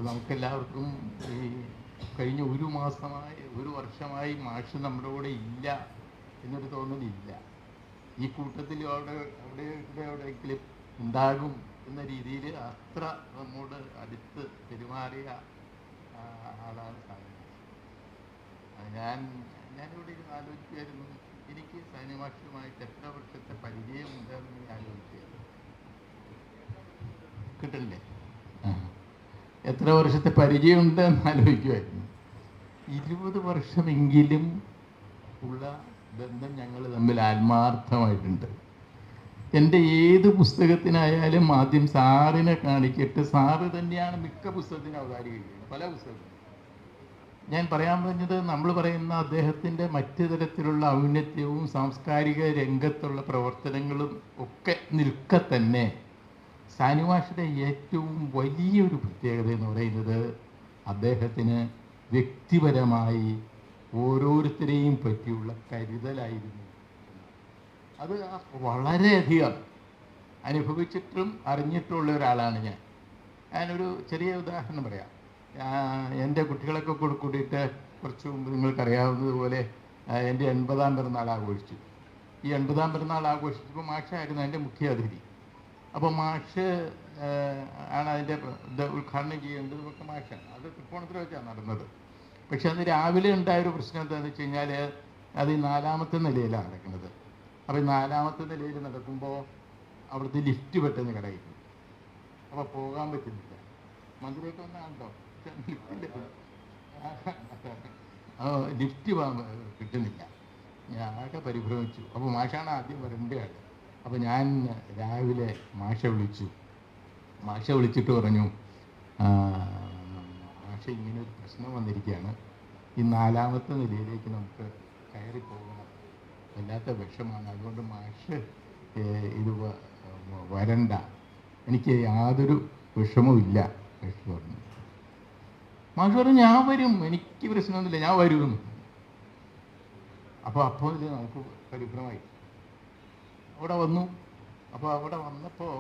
S6: നമുക്കെല്ലാവർക്കും ഈ കഴിഞ്ഞ ഒരു വർഷമായി മാഷ് നമ്മുടെ കൂടെ ഇല്ല എന്നൊരു തോന്നലില്ല. ഈ കൂട്ടത്തിൽ എവിടെയെങ്കിലും ഉണ്ടാകും എന്ന രീതിയിൽ അത്ര നമ്മോട് അടുത്ത് പെരുമാറിയ ആളാണ് സാനിമാഷ്. ഞാനിവിടെ ഇരുന്ന് ആലോചിക്കുമായിരുന്നു, എനിക്ക് സാനിമാഷുമായിട്ട് എത്ര വർഷത്തെ പരിചയമുണ്ടെന്ന് ഞാൻ ആലോചിക്കുകയായിരുന്നു. കിട്ടില്ലേ? എത്ര വർഷത്തെ പരിചയമുണ്ടെന്ന് ആലോചിക്കുമായിരുന്നു. 20 വർഷമെങ്കിലും ഉള്ള ബന്ധം ഞങ്ങൾ തമ്മിൽ ആത്മാർത്ഥമായിട്ടുണ്ട്. എൻ്റെ ഏത് പുസ്തകത്തിനായാലും ആദ്യം സാറിനെ കാണിക്കട്ടെ, സാറ് തന്നെയാണ് മിക്ക പുസ്തകത്തിനും അവതാരിക ചെയ്യുന്നത്, പല പുസ്തകത്തിനും. ഞാൻ പറയാൻ പറഞ്ഞത്, നമ്മൾ പറയുന്ന അദ്ദേഹത്തിൻ്റെ മറ്റു തരത്തിലുള്ള ഔന്നത്യവും സാംസ്കാരിക രംഗത്തുള്ള പ്രവർത്തനങ്ങളും ഒക്കെ നിൽക്കെ തന്നെ സാനിമാഷിൻ്റെ ഏറ്റവും വലിയൊരു പ്രത്യേകത എന്ന് പറയുന്നത് അദ്ദേഹത്തിന് വ്യക്തിപരമായി ഓരോരുത്തരെയും പറ്റിയുള്ള കരുതലായിരുന്നു. അത് വളരെയധികം അനുഭവിച്ചിട്ടും അറിഞ്ഞിട്ടുള്ള ഒരാളാണ് ഞാൻ. ഞാനൊരു ചെറിയ ഉദാഹരണം പറയാം. എൻ്റെ കുട്ടികളൊക്കെ കൂടിയിട്ട് കുറച്ച് മുമ്പ് നിങ്ങൾക്കറിയാവുന്നതുപോലെ എൻ്റെ 80ാം പിറന്നാൾ ആഘോഷിച്ചു. ഈ 80-ാം പിറന്നാൾ ആഘോഷിച്ചപ്പോൾ മാഷായിരുന്നു അതിൻ്റെ മുഖ്യ അതിഥി. അപ്പോൾ മാഷ് ആണ് അതിൻ്റെ ഇത് ഉദ്ഘാടനം ചെയ്യേണ്ടത് ഒക്കെ മാഷാണ്. അത് തൃപ്പൂണിത്തുറ വെച്ചാണ് നടന്നത്. പക്ഷെ അന്ന് രാവിലെ ഉണ്ടായൊരു പ്രശ്നം എന്താണെന്ന് വെച്ച് കഴിഞ്ഞാൽ അത് ഈ 4ാമത്തെ നിലയിലാണ് നടക്കുന്നത്. അപ്പോൾ ഈ 4ാമത്തെ നിലയിൽ നടക്കുമ്പോൾ അവിടുത്തെ ലിഫ്റ്റ് പെട്ടെന്ന് കടയിരുന്നു. അപ്പോൾ പോകാൻ പറ്റുന്നില്ല. മന്ത്രിയൊക്കെ വന്നാണല്ലോ, ലിഫ്റ്റ് കിട്ടുന്നില്ല. ഞാൻ ആകെ പരിഭ്രമിച്ചു. അപ്പോൾ മാഷാണ് ആദ്യം വരേണ്ടതാണ്. അപ്പോൾ ഞാൻ രാവിലെ മാഷെ വിളിച്ചിട്ട് പറഞ്ഞു, മാഷ ഇങ്ങനെ ഒരു പ്രശ്നം വന്നിരിക്കുകയാണ്, ഈ 4ാമത്തെ നിലയിലേക്ക് നമുക്ക് കയറി പോകണം, വല്ലാത്ത വിഷമാണ്, അതുകൊണ്ട് മാഷ് ഇത് വരണ്ട, എനിക്ക് യാതൊരു വിഷമവും ഇല്ല മാഷ് പറഞ്ഞു. മാഷ് പറഞ്ഞു ഞാൻ വരും, എനിക്ക് പ്രശ്നമൊന്നുമില്ല, ഞാൻ വരുമെന്ന്. അപ്പോൾ ഇത് നമുക്ക് പരിഭ്രമായി. അവിടെ വന്നു. അപ്പോൾ അവിടെ വന്നപ്പോൾ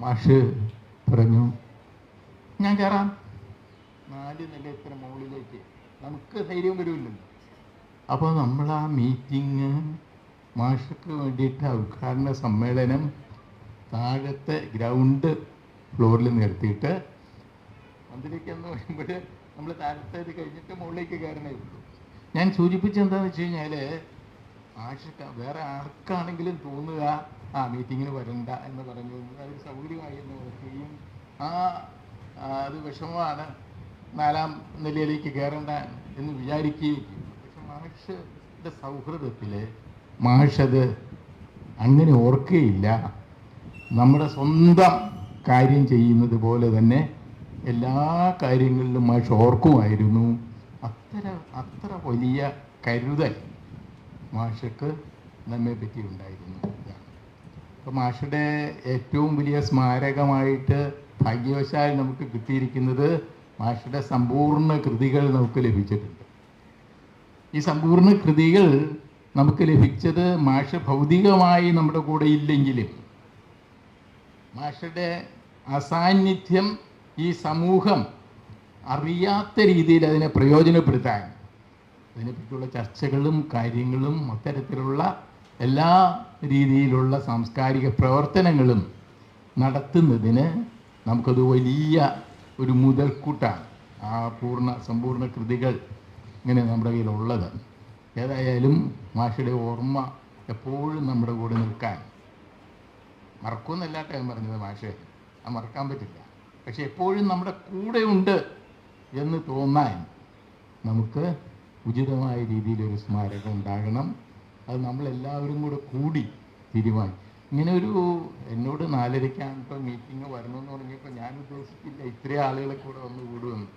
S6: മാഷ് പറഞ്ഞു ഞാൻ കയറാം, 4 നിലയത്ര മുകളിലേക്ക്, നമുക്ക് ധൈര്യം വരുമില്ലല്ലോ. അപ്പോൾ നമ്മൾ ആ മീറ്റിംഗ് മാഷക്ക് വേണ്ടിയിട്ട് ഉദ്ഘാടന സമ്മേളനം താഴത്തെ ഗ്രൗണ്ട് ഫ്ലോറിൽ നിർത്തിയിട്ട് മന്ത്രിക്ക് എന്ന് പറയുമ്പോൾ നമ്മൾ താഴത്തെ ഇത് കഴിഞ്ഞിട്ട് മുകളിലേക്ക് കയറണേ ഉള്ളൂ. ഞാൻ സൂചിപ്പിച്ചെന്താണെന്ന് വെച്ച് കഴിഞ്ഞാൽ മാഷക്ക് വേറെ ആർക്കാണെങ്കിലും തോന്നുക ആ മീറ്റിങ്ങിന് വരണ്ട എന്ന് പറഞ്ഞു, അത് സൗകര്യമായി എന്ന് പറയുകയും അത് വിഷമമാണ് 4ാം നിലയിലേക്ക് കയറേണ്ട എന്ന് വിചാരിക്കുകയും ചെയ്യും. പക്ഷെ മാഷിൻ്റെ സൗഹൃദത്തിൽ മാഷത് അങ്ങനെ ഓർക്കുകയില്ല. നമ്മുടെ സ്വന്തം കാര്യം ചെയ്യുന്നത് പോലെ തന്നെ എല്ലാ കാര്യങ്ങളിലും മാഷ് ഓർക്കുമായിരുന്നു. അത്ര വലിയ കരുതൽ മാഷക്ക് നമ്മെ പറ്റി ഉണ്ടായിരുന്നു. അപ്പോൾ മാഷയുടെ ഏറ്റവും വലിയ സ്മാരകമായിട്ട് ഭാഗ്യവശാൽ നമുക്ക് കിട്ടിയിരിക്കുന്നത് മാഷയുടെ സമ്പൂർണ്ണ കൃതികൾ നമുക്ക് ലഭിച്ചിട്ടുണ്ട്. ഈ സമ്പൂർണ്ണ കൃതികൾ നമുക്ക് ലഭിച്ചത് മാഷ് ഭൗതികമായി നമ്മുടെ കൂടെ ഇല്ലെങ്കിലും മാഷയുടെ അസാന്നിധ്യം ഈ സമൂഹം അറിയാത്ത രീതിയിൽ അതിനെ പ്രയോജനപ്പെടുത്താൻ, അതിനെപ്പറ്റിയുള്ള ചർച്ചകളും കാര്യങ്ങളും അത്തരത്തിലുള്ള എല്ലാ രീതിയിലുള്ള സാംസ്കാരിക പ്രവർത്തനങ്ങളും നടത്തുന്നതിന് നമുക്കത് വലിയ ഒരു മുതൽക്കൂട്ടാണ്. ആ സമ്പൂർണ്ണ കൃതികൾ ഇങ്ങനെ നമ്മുടെ കയ്യിലുള്ളത്. ഏതായാലും മാഷയുടെ ഓർമ്മ എപ്പോഴും നമ്മുടെ കൂടെ നിൽക്കാൻ, മറക്കുമെന്നല്ലാട്ടോ ഞാൻ പറഞ്ഞത്, മാഷെ അത് മറക്കാൻ പറ്റില്ല, പക്ഷെ എപ്പോഴും നമ്മുടെ കൂടെ ഉണ്ട് എന്ന് തോന്നാൻ നമുക്ക് ഉചിതമായ രീതിയിലൊരു സ്മാരകം ഉണ്ടാകണം. അത് നമ്മളെല്ലാവരും കൂടി തീരുമാനിക്കും. ഇങ്ങനെ എന്നോട് 4:30 ഇപ്പോൾ മീറ്റിംഗ് വരണമെന്ന് പറഞ്ഞപ്പോൾ ഞാൻ ഉദ്ദേശിച്ചില്ല ഇത്രയും ആളുകളെ കൂടെ വന്ന് കൂടുമെന്ന്.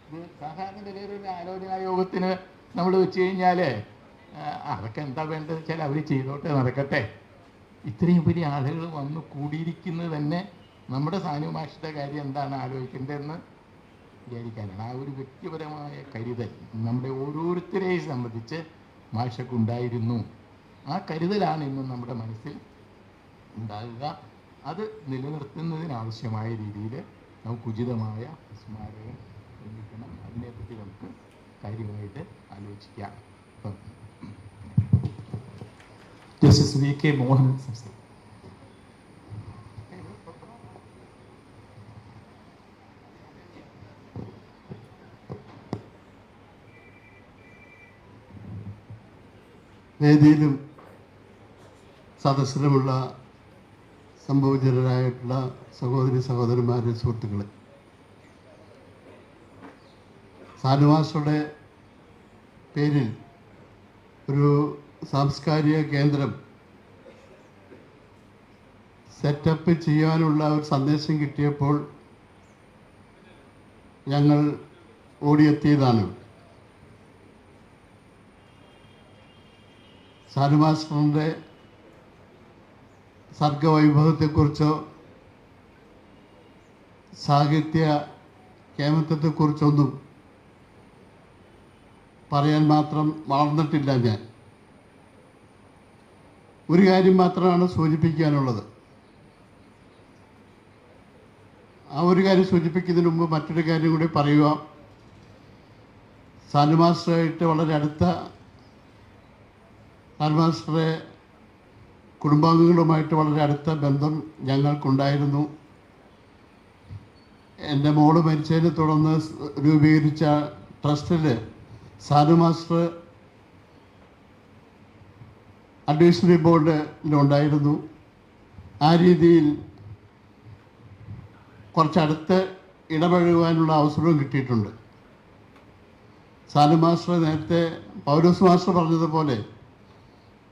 S6: ഇത് സാധാരണ നിലയിലൊരു ആലോചനാ യോഗത്തിന് നമ്മൾ വെച്ച് കഴിഞ്ഞാൽ അതൊക്കെ എന്താ വേണ്ടത് വെച്ചാൽ അവർ ചെയ്തോട്ടെ, നടക്കട്ടെ. ഇത്രയും വലിയ ആളുകൾ വന്ന് കൂടിയിരിക്കുന്നത് തന്നെ നമ്മുടെ സാനു മാഷിയുടെ കാര്യം എന്താണ് ആലോചിക്കേണ്ടതെന്ന് വിചാരിക്കാനാണ്. ആ ഒരു വ്യക്തിപരമായ കരുതൽ നമ്മുടെ ഓരോരുത്തരെയും സംബന്ധിച്ച് മാഷക്കുണ്ടായിരുന്നു. ആ കരുതലാണ് ഇന്നും നമ്മുടെ മനസ്സിൽ ഉണ്ടാകുക. അത് നിലനിർത്തുന്നതിനാവശ്യമായ രീതിയിൽ നമുക്ക് ഉചിതമായ സ്മാരകം നിർമ്മിക്കണം. അതിനെപ്പറ്റി നമുക്ക് കാര്യമായിട്ട് ആലോചിക്കാം.
S2: ജസ്റ്റിസ് VK മോഹൻ സംസാരിക്കും.
S7: വേദിയിലും സദസ്സിലുമുള്ള സംഭവജനരായിട്ടുള്ള സഹോദരന്മാരെ, സുഹൃത്തുക്കളെ, സാനുമാഷയുടെ പേരിൽ ഒരു സാംസ്കാരിക കേന്ദ്രം സെറ്റപ്പ് ചെയ്യാനുള്ള ഒരു സന്ദേശം കിട്ടിയപ്പോൾ ഞങ്ങൾ ഓടിയെത്തിയതാണ്. സാനുമാസ്റ്ററിൻ്റെ സർഗവൈഭവത്തെക്കുറിച്ചോ സാഹിത്യ കേമത്വത്തെക്കുറിച്ചൊന്നും പറയാൻ മാത്രം വളർന്നിട്ടില്ല ഞാൻ. ഒരു കാര്യം മാത്രമാണ് സൂചിപ്പിക്കാനുള്ളത്. ആ ഒരു കാര്യം സൂചിപ്പിക്കുന്നതിന് മുമ്പ് മറ്റൊരു കാര്യം കൂടി പറയുക. സാനു മാസ്റ്ററായിട്ട് വളരെ അടുത്ത മാസ്റ്ററെ കുടുംബാംഗങ്ങളുമായിട്ട് വളരെ അടുത്ത ബന്ധം ഞങ്ങൾക്കുണ്ടായിരുന്നു. എൻ്റെ മോള് മരിച്ചതിനെ തുടർന്ന് രൂപീകരിച്ച ട്രസ്റ്റിൽ മാസ്റ്റർ അഡ്വൈസറി ബോർഡിലുണ്ടായിരുന്നു. ആ രീതിയിൽ കുറച്ചടുത്ത് ഇടപഴകുവാനുള്ള അവസരവും കിട്ടിയിട്ടുണ്ട്. മാസ്റ്റർ നേരത്തെ പൗലോസ് മാസ്റ്റർ പറഞ്ഞതുപോലെ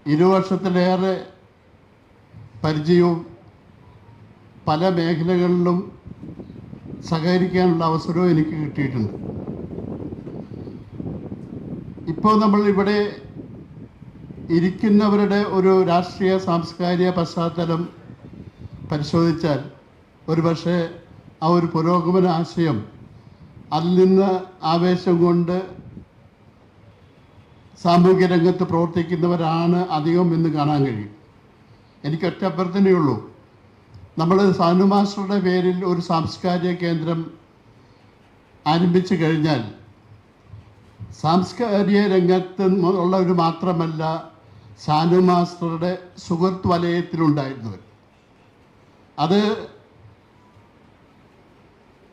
S7: 20 വർഷത്തിലേറെ പരിചയവും പല മേഖലകളിലും സഹകരിക്കാനുള്ള അവസരവും എനിക്ക് കിട്ടിയിട്ടുണ്ട്. ഇപ്പോൾ നമ്മൾ ഇവിടെ ഇരിക്കുന്നവരുടെ ഒരു രാഷ്ട്രീയ സാംസ്കാരിക പശ്ചാത്തലം പരിശോധിച്ചാൽ ഒരുപക്ഷെ ആ ഒരു പുരോഗമന ആശയം അതിൽ നിന്ന് ആവേശം കൊണ്ട് സാമൂഹ്യ രംഗത്ത് പ്രവർത്തിക്കുന്നവരാണ് അധികം എന്ന് കാണാൻ കഴിയും. എനിക്ക് ഒറ്റ അഭ്യർത്ഥനയുള്ളൂ, നമ്മൾ മാസ്റ്ററുടെ പേരിൽ ഒരു സാംസ്കാരിക കേന്ദ്രം ആരംഭിച്ചു കഴിഞ്ഞാൽ സാംസ്കാരിക രംഗത്ത് ഉള്ളവർ മാത്രമല്ല മാസ്റ്ററുടെ സുഹൃത്ത് വലയത്തിലുണ്ടായിരുന്നവർ. അത്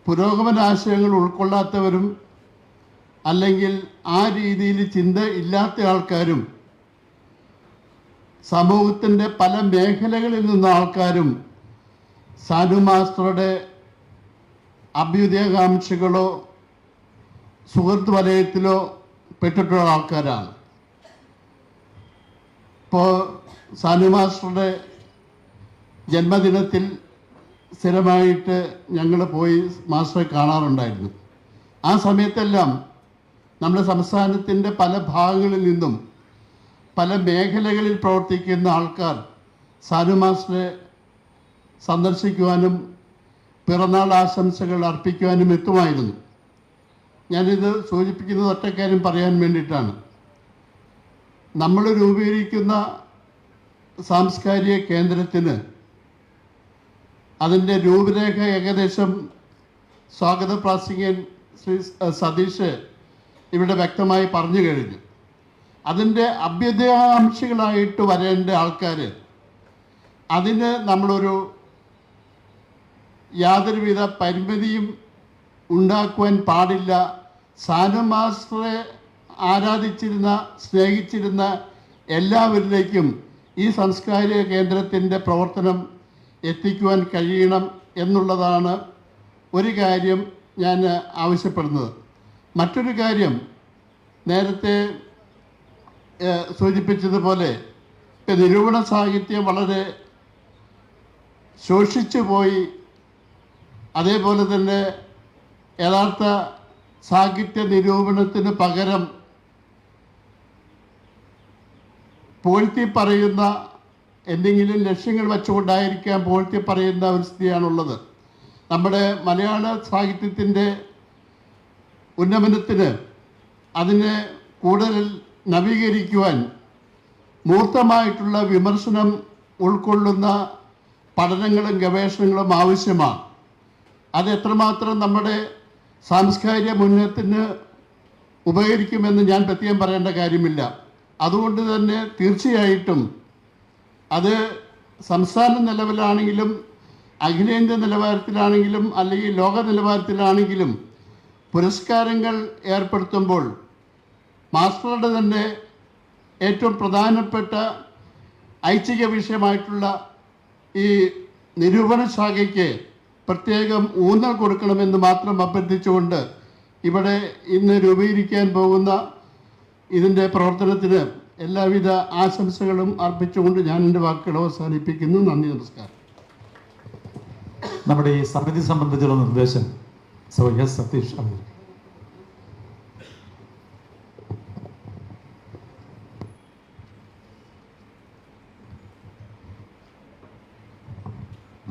S7: പുരോഗമന ആശയങ്ങൾ ഉൾക്കൊള്ളാത്തവരും അല്ലെങ്കിൽ ആ രീതിയിൽ ചിന്ത ഇല്ലാത്ത ആൾക്കാരും സമൂഹത്തിൻ്റെ പല മേഖലകളിൽ നിന്ന ആൾക്കാരും മാസ്റ്ററുടെ അഭ്യുദയകാംക്ഷികളോ സുഹൃത്ത് വലയത്തിലോ പെട്ടിട്ടുള്ള ആൾക്കാരാണ്. ഇപ്പോൾ മാസ്റ്ററുടെ ജന്മദിനത്തിൽ സ്ഥിരമായിട്ട് ഞങ്ങൾ പോയി മാസ്റ്ററെ കാണാറുണ്ടായിരുന്നു. ആ സമയത്തെല്ലാം നമ്മുടെ സംസ്ഥാനത്തിൻ്റെ പല ഭാഗങ്ങളിൽ നിന്നും പല മേഖലകളിൽ പ്രവർത്തിക്കുന്ന ആൾക്കാർ മാസ്റ്ററെ സന്ദർശിക്കുവാനും പിറന്നാൾ ആശംസകൾ അർപ്പിക്കുവാനും എത്തുമായിരുന്നു. ഞാനിത് സൂചിപ്പിക്കുന്നത് ഒറ്റക്കാര്യം പറയാൻ വേണ്ടിയിട്ടാണ്. നമ്മൾ രൂപീകരിക്കുന്ന സാംസ്കാരിക കേന്ദ്രത്തിന് അതിൻ്റെ രൂപരേഖ ഏകദേശം സ്വാഗത പ്രാസംഗികൻ ശ്രീ സതീഷ് ഇവിടെ വ്യക്തമായി പറഞ്ഞു കഴിഞ്ഞു. അതിൻ്റെ അഭ്യുദയാംശികളായിട്ട് വരേണ്ട ആൾക്കാർ അതിന് നമ്മളൊരു യാതൊരുവിധ പരിമിതിയും ഉണ്ടാക്കുവാൻ പാടില്ല. മാസ്റ്ററെ ആരാധിച്ചിരുന്ന സ്നേഹിച്ചിരുന്ന എല്ലാവരിലേക്കും ഈ സാംസ്കാരിക കേന്ദ്രത്തിൻ്റെ പ്രവർത്തനം എത്തിക്കുവാൻ കഴിയണം എന്നുള്ളതാണ് ഒരു കാര്യം ഞാൻ ആവശ്യപ്പെടുന്നത്. മറ്റൊരു കാര്യം നേരത്തെ സൂചിപ്പിച്ചതുപോലെ നിരൂപണ സാഹിത്യം വളരെ ശോഷിച്ചു പോയി. അതേപോലെ തന്നെ യഥാർത്ഥ സാഹിത്യ നിരൂപണത്തിന് പകരം പുകഴ്ത്തി പറയുന്ന എന്തെങ്കിലും ലക്ഷ്യങ്ങൾ വെച്ചുകൊണ്ടായിരിക്കാം പുകഴ്ത്തി പറയുന്ന ഒരു സ്ഥിതിയാണുള്ളത്. നമ്മുടെ മലയാള സാഹിത്യത്തിൻ്റെ ഉന്നമനത്തിന് അതിനെ കൂടുതൽ നവീകരിക്കുവാൻ മൂർത്തമായിട്ടുള്ള വിമർശനം ഉൾക്കൊള്ളുന്ന പഠനങ്ങളും ഗവേഷണങ്ങളും ആവശ്യമാണ്. അത് എത്രമാത്രം നമ്മുടെ സാംസ്കാരിക മുന്നേറ്റത്തിന് ഉപകരിക്കുമെന്ന് ഞാൻ പ്രത്യേകം പറയേണ്ട കാര്യമില്ല. അതുകൊണ്ട് തന്നെ തീർച്ചയായിട്ടും അത് സംസ്ഥാന നിലവിലാണെങ്കിലും അഖിലേന്ത്യാ നിലവാരത്തിലാണെങ്കിലും അല്ലെങ്കിൽ ലോക നിലവാരത്തിലാണെങ്കിലും പുരസ്കാരങ്ങൾ ഏർപ്പെടുത്തുമ്പോൾ മാസ്റ്ററുടെ തന്നെ ഏറ്റവും പ്രധാനപ്പെട്ട ഐച്ഛിക വിഷയമായിട്ടുള്ള ഈ നിരൂപണ ശാഖയ്ക്ക് പ്രത്യേകം ഊന്നൽ കൊടുക്കണമെന്ന് മാത്രം അഭ്യർത്ഥിച്ചുകൊണ്ട് ഇവിടെ ഇന്ന് രൂപീകരിക്കാൻ പോകുന്ന ഇതിൻ്റെ പ്രവർത്തനത്തിന് എല്ലാവിധ ആശംസകളും അർപ്പിച്ചുകൊണ്ട് ഞാൻ എൻ്റെ വാക്കുകൾ അവസാനിപ്പിക്കുന്നു. നന്ദി, നമസ്കാരം.
S2: നമ്മുടെ ഈ സമിതി സംബന്ധിച്ചുള്ള നിർദ്ദേശം എസ് സതീഷ് അമീർ.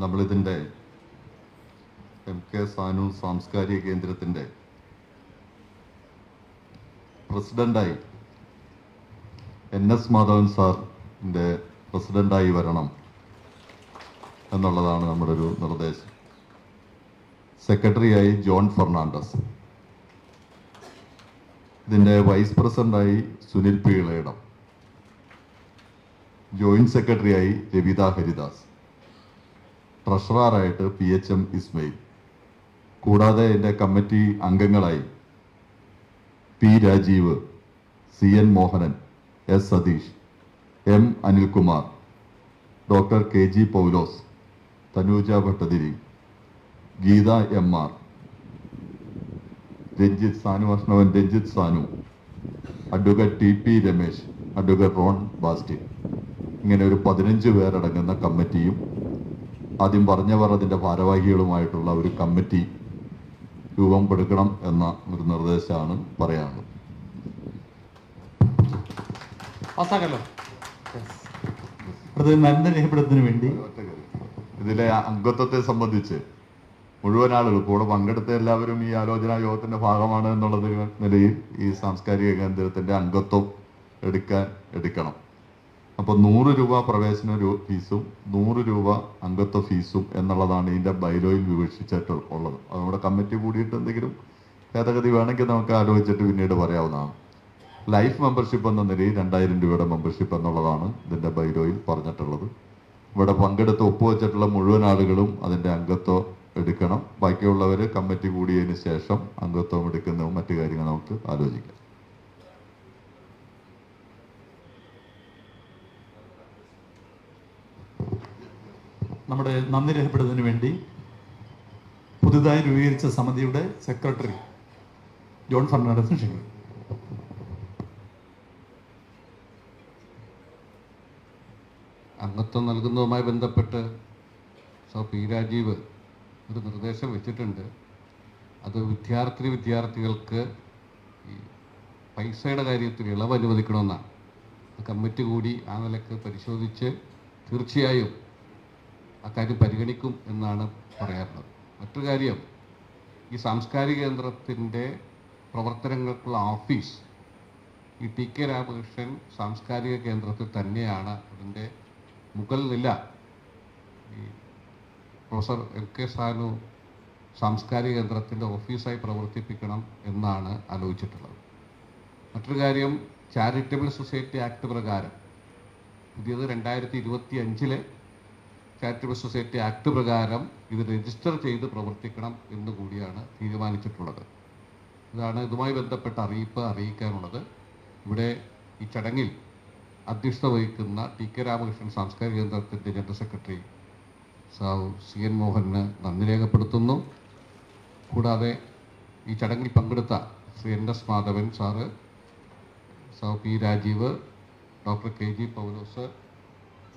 S1: നമ്മളിതിൻ്റെ MK സാനു സാംസ്കാരിക കേന്ദ്രത്തിൻ്റെ പ്രസിഡൻ്റായി NS മാധവൻ സാറിൻ്റെ പ്രസിഡൻ്റായി വരണം എന്നുള്ളതാണ് നമ്മുടെ ഒരു നിർദ്ദേശം. സെക്രട്ടറിയായി ജോൺ ഫെർണാണ്ടസ്, ഇതിൻ്റെ വൈസ് പ്രസിഡൻ്റായി സുനിൽ പി ഇളയിടം, ജോയിന്റ് സെക്രട്ടറിയായി രവിത ഹരിദാസ്, ട്രഷററായിട്ട് PHM ഇസ്മയിൽ, കൂടാതെ എൻ്റെ കമ്മിറ്റി അംഗങ്ങളായി P Rajeev, CN Mohanan, S Satheesh, M Anilkumar, doctor KG Paulose, Thanuja Bhattathiri, Geetha MR, Ranjith സാനുവാഷ്ണവൻ, Ranjith Sanu, advocate TP Ramesh, advocate Ron Basty, ഇങ്ങനെ ഒരു 15 പേരടങ്ങുന്ന കമ്മിറ്റിയും ആദ്യം പറഞ്ഞവർ അതിൻ്റെ ഭാരവാഹികളുമായിട്ടുള്ള ഒരു കമ്മിറ്റി രൂപപ്പെടുത്തണം എന്ന ഒരു നിർദ്ദേശമാണ് പറയാനുള്ളത്.
S2: പാസ്സാക്കല്ലോ. അടുത്തത് നന്ദി രേഖപ്പെടുത്തുന്നതിന് വേണ്ടി
S1: ഇതിലെ അംഗത്വത്തെ സംബന്ധിച്ച് മുഴുവൻ ആളുകൾ കൂടെ പങ്കെടുത്ത എല്ലാവരും ഈ ആലോചനാ യോഗത്തിന്റെ ഭാഗമാണ് എന്നുള്ള നിലയിൽ ഈ സാംസ്കാരിക കേന്ദ്രത്തിന്റെ അംഗത്വം എടുക്കണം. അപ്പോൾ 100 രൂപ പ്രവേശന ഫീസും 100 രൂപ അംഗത്വ ഫീസും എന്നുള്ളതാണ് ഇതിന്റെ ബൈലോയിൽ വിവക്ഷിച്ചിട്ടുള്ളത്. അത് നമ്മുടെ കമ്മിറ്റി കൂടിയിട്ട് എന്തെങ്കിലും ഭേദഗതി വേണമെങ്കിൽ നമുക്ക് ആലോചിച്ചിട്ട് പിന്നീട് പറയാവുന്നതാണ്. ലൈഫ് മെമ്പർഷിപ്പ് എന്ന നിലയിൽ 2000 രൂപയുടെ മെമ്പർഷിപ്പ് എന്നുള്ളതാണ് ഇതിന്റെ ബൈലോയിൽ പറഞ്ഞിട്ടുള്ളത്. ഇവിടെ പങ്കെടുത്ത് ഒപ്പുവെച്ചിട്ടുള്ള മുഴുവൻ ആളുകളും അതിന്റെ അംഗത്വം എടുക്കണം. ബാക്കിയുള്ളവർ കമ്മിറ്റി കൂടിയതിന് ശേഷം അംഗത്വം എടുക്കുന്നതും മറ്റു കാര്യങ്ങൾ നമുക്ക് ആലോചിക്കാം.
S2: നമ്മുടെ നന്ദി രേഖപ്പെടുത്തുന്നതിന് വേണ്ടി പുതുതായി രൂപീകരിച്ച സമിതിയുടെ സെക്രട്ടറി ജോൺ ഫെർണാണ്ടസിന് ക്ഷണിക്കുന്നു.
S8: അംഗത്വം നൽകുന്നതുമായി ബന്ധപ്പെട്ട് P രാജീവ് ഒരു നിർദ്ദേശം വെച്ചിട്ടുണ്ട്. അത് വിദ്യാർത്ഥികൾക്ക് ഈ പൈസയുടെ കാര്യത്തിൽ ഇളവ് അനുവദിക്കണമെന്നാണ്. കമ്മിറ്റി കൂടി ആ നിലക്ക് പരിശോധിച്ച് തീർച്ചയായും ആ കാര്യം പരിഗണിക്കും എന്നാണ് പറയാറുള്ളത്. മറ്റൊരു കാര്യം, ഈ സാംസ്കാരിക കേന്ദ്രത്തിൻ്റെ പ്രവർത്തനങ്ങൾക്കുള്ള ഓഫീസ് ഈ TK രാമകൃഷ്ണൻ സാംസ്കാരിക കേന്ദ്രത്തിൽ തന്നെയാണ്. അതിൻ്റെ മുകൾ നില ഈ പ്രൊഫസർ LK സാനു സാംസ്കാരിക കേന്ദ്രത്തിൻ്റെ ഓഫീസായി പ്രവർത്തിപ്പിക്കണം എന്നാണ് ആലോചിച്ചിട്ടുള്ളത്. മറ്റൊരു കാര്യം, ചാരിറ്റബിൾ സൊസൈറ്റി ആക്ട് പ്രകാരം പുതിയത് 2025 ചാരിറ്റബിൾ സൊസൈറ്റി ആക്ട് പ്രകാരം ഇത് രജിസ്റ്റർ ചെയ്ത് പ്രവർത്തിക്കണം എന്ന് കൂടിയാണ് തീരുമാനിച്ചിട്ടുള്ളത്. ഇതുമായി ബന്ധപ്പെട്ട അറിയിക്കാനുള്ളത്. ഇവിടെ ഈ ചടങ്ങിൽ അധ്യക്ഷത വഹിക്കുന്ന TK രാമകൃഷ്ണൻ സാംസ്കാരിക കേന്ദ്രത്തിൻ്റെ ജനറൽ സെക്രട്ടറി CN മോഹന് നന്ദി രേഖപ്പെടുത്തുന്നു. കൂടാതെ ഈ ചടങ്ങിൽ പങ്കെടുത്ത Shri NS Madhavan sir, P Rajeev, doctor KG Paulose,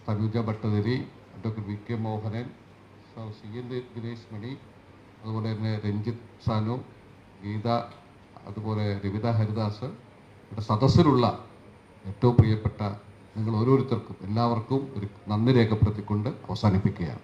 S8: Thanuja Bhattathiri, doctor VK Mohanan, CN Dinesh Mani, അതുപോലെ തന്നെ രഞ്ജിത്ത് സാനു, ഗീത, അതുപോലെ രവിത ഹരിദാസ്, ഇവിടെ സദസ്സിലുള്ള ഏറ്റവും പ്രിയപ്പെട്ട നിങ്ങൾ ഓരോരുത്തർക്കും എല്ലാവർക്കും ഒരു നന്ദി രേഖപ്പെടുത്തിക്കൊണ്ട് അവസാനിപ്പിക്കുകയാണ്.